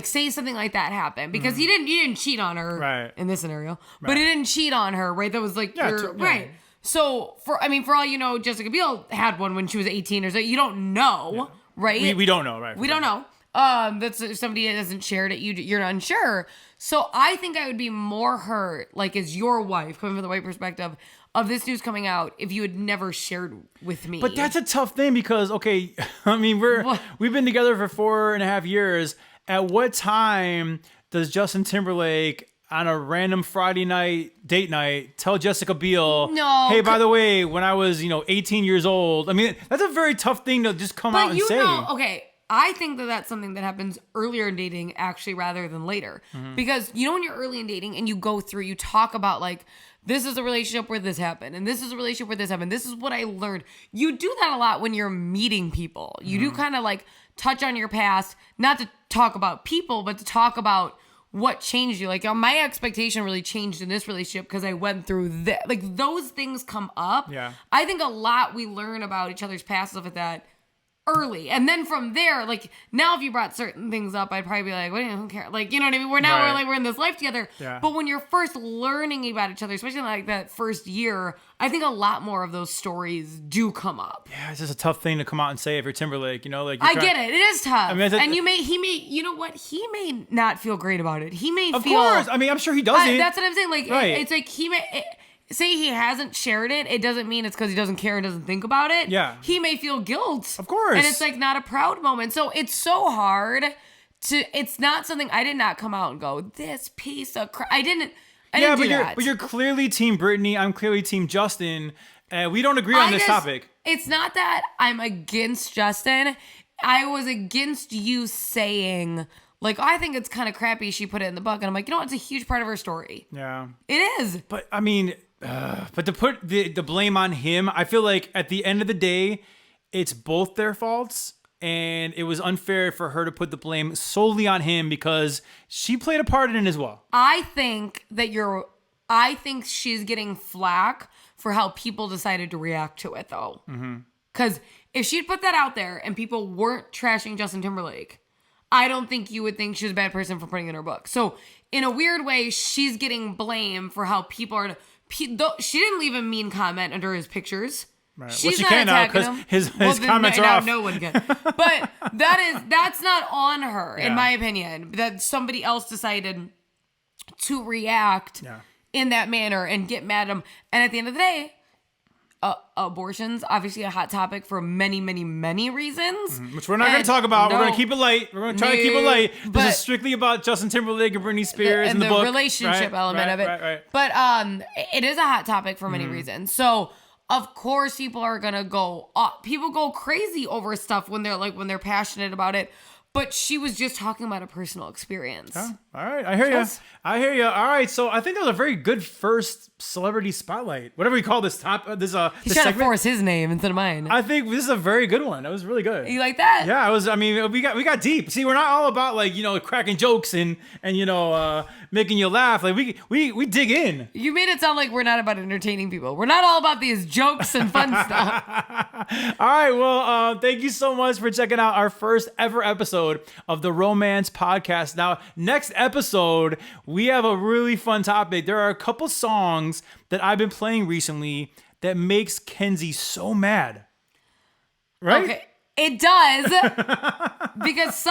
Say something like that happened because he didn't cheat on her in this scenario, but he didn't cheat on her, right? That was right. So for all you know, Jessica Biel had one when she was 18 or so. You don't know, right? We don't know, right? We don't know. That's if somebody hasn't shared it, you're unsure. So I think I would be more hurt, as your wife, coming from the white perspective of this news coming out, if you had never shared with me. But that's a tough thing because we've been together for 4.5 years. At what time does Justin Timberlake on a random Friday night date night tell Jessica Biel, hey, by the way, when I was 18 years old? I mean, that's a very tough thing to just come out and say. Okay, I think that that's something that happens earlier in dating actually rather than later. Because, you know, when you're early in dating and you go through, you talk about like, this is a relationship where this happened, and this is a relationship where this happened. This is what I learned. You do that a lot when you're meeting people. You do kind of like touch on your past, not to talk about people, but to talk about what changed you. Like, my expectation really changed in this relationship because I went through that. Like, those things come up. Yeah. I think a lot we learn about each other's past, stuff like that, early. And then from there, like, now if you brought certain things up, I'd probably be like, what, who cares? Like, you know what I mean? We're in this life together. Yeah. But when you're first learning about each other, especially like that first year, I think a lot more of those stories do come up. Yeah, it's just a tough thing to come out and say if you're Timberlake, you know, like I get it. It is tough. I mean, and he may, you know what? He may not feel great about it. He may of feel. course. I mean, I'm sure he doesn't. That's what I'm saying. Like, Right. it's like he may. Say he hasn't shared it, it doesn't mean it's because he doesn't care and doesn't think about it. Yeah. He may feel guilt. Of course. And it's like not a proud moment. So it's so hard it's not something I did not come out and go, this piece of crap. I didn't do that. But you're clearly Team Britney. I'm clearly Team Justin. We don't agree on this topic. It's not that I'm against Justin. I was against you saying, like, I think it's kind of crappy she put it in the book. And I'm like, you know what? It's a huge part of her story. Yeah. It is. But I mean, but to put the blame on him, I feel like at the end of the day, it's both their faults. And it was unfair for her to put the blame solely on him because she played a part in it as well. I think she's getting flack for how people decided to react to it, though. Because if she'd put that out there and people weren't trashing Justin Timberlake, I don't think you would think she was a bad person for putting it in her book. So in a weird way, she's getting blamed for how people are. She didn't leave a mean comment under his pictures. Right. She's she not can't now attacking him. because his comments are off. No one can. But that's not on her, Yeah. in my opinion. That somebody else decided to react in that manner and get mad at him. And at the end of the day, abortion's obviously a hot topic for many, many, many reasons. Which we're not going to talk about. We're going to keep it light. We're going to try to keep it light. This is strictly about Justin Timberlake and Britney Spears and the book. relationship element of it. Right. But it is a hot topic for many reasons. So of course people are going to go people go crazy over stuff when they're passionate about it. But she was just talking about a personal experience. Oh, all right. I hear you. All right. So I think that was a very good first celebrity spotlight. Whatever we call this He's trying to force his name instead of mine. I think this is a very good one. That was really good. You like that? Yeah, we got deep. See, we're not all about like, you know, cracking jokes and you know, making you laugh. Like we dig in. You made it sound like we're not about entertaining people. We're not all about these jokes and fun stuff. All right. Well, thank you so much for checking out our first ever episode of the Romance Podcast. Now, next episode, we have a really fun topic. There are a couple songs that I've been playing recently that makes Kenzie so mad. Right? Okay. It does. Because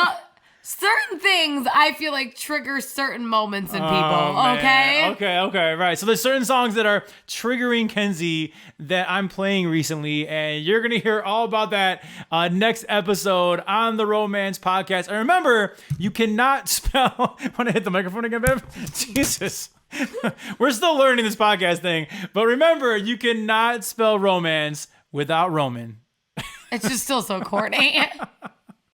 certain things I feel like trigger certain moments in people. Man. Okay. Right. So there's certain songs that are triggering Kenzie that I'm playing recently, and you're going to hear all about that next episode on the Romance Podcast. And remember, you cannot spell... Want to hit the microphone again, babe? Jesus. We're still learning this podcast thing. But remember, you cannot spell romance without Roman. It's just still so corny.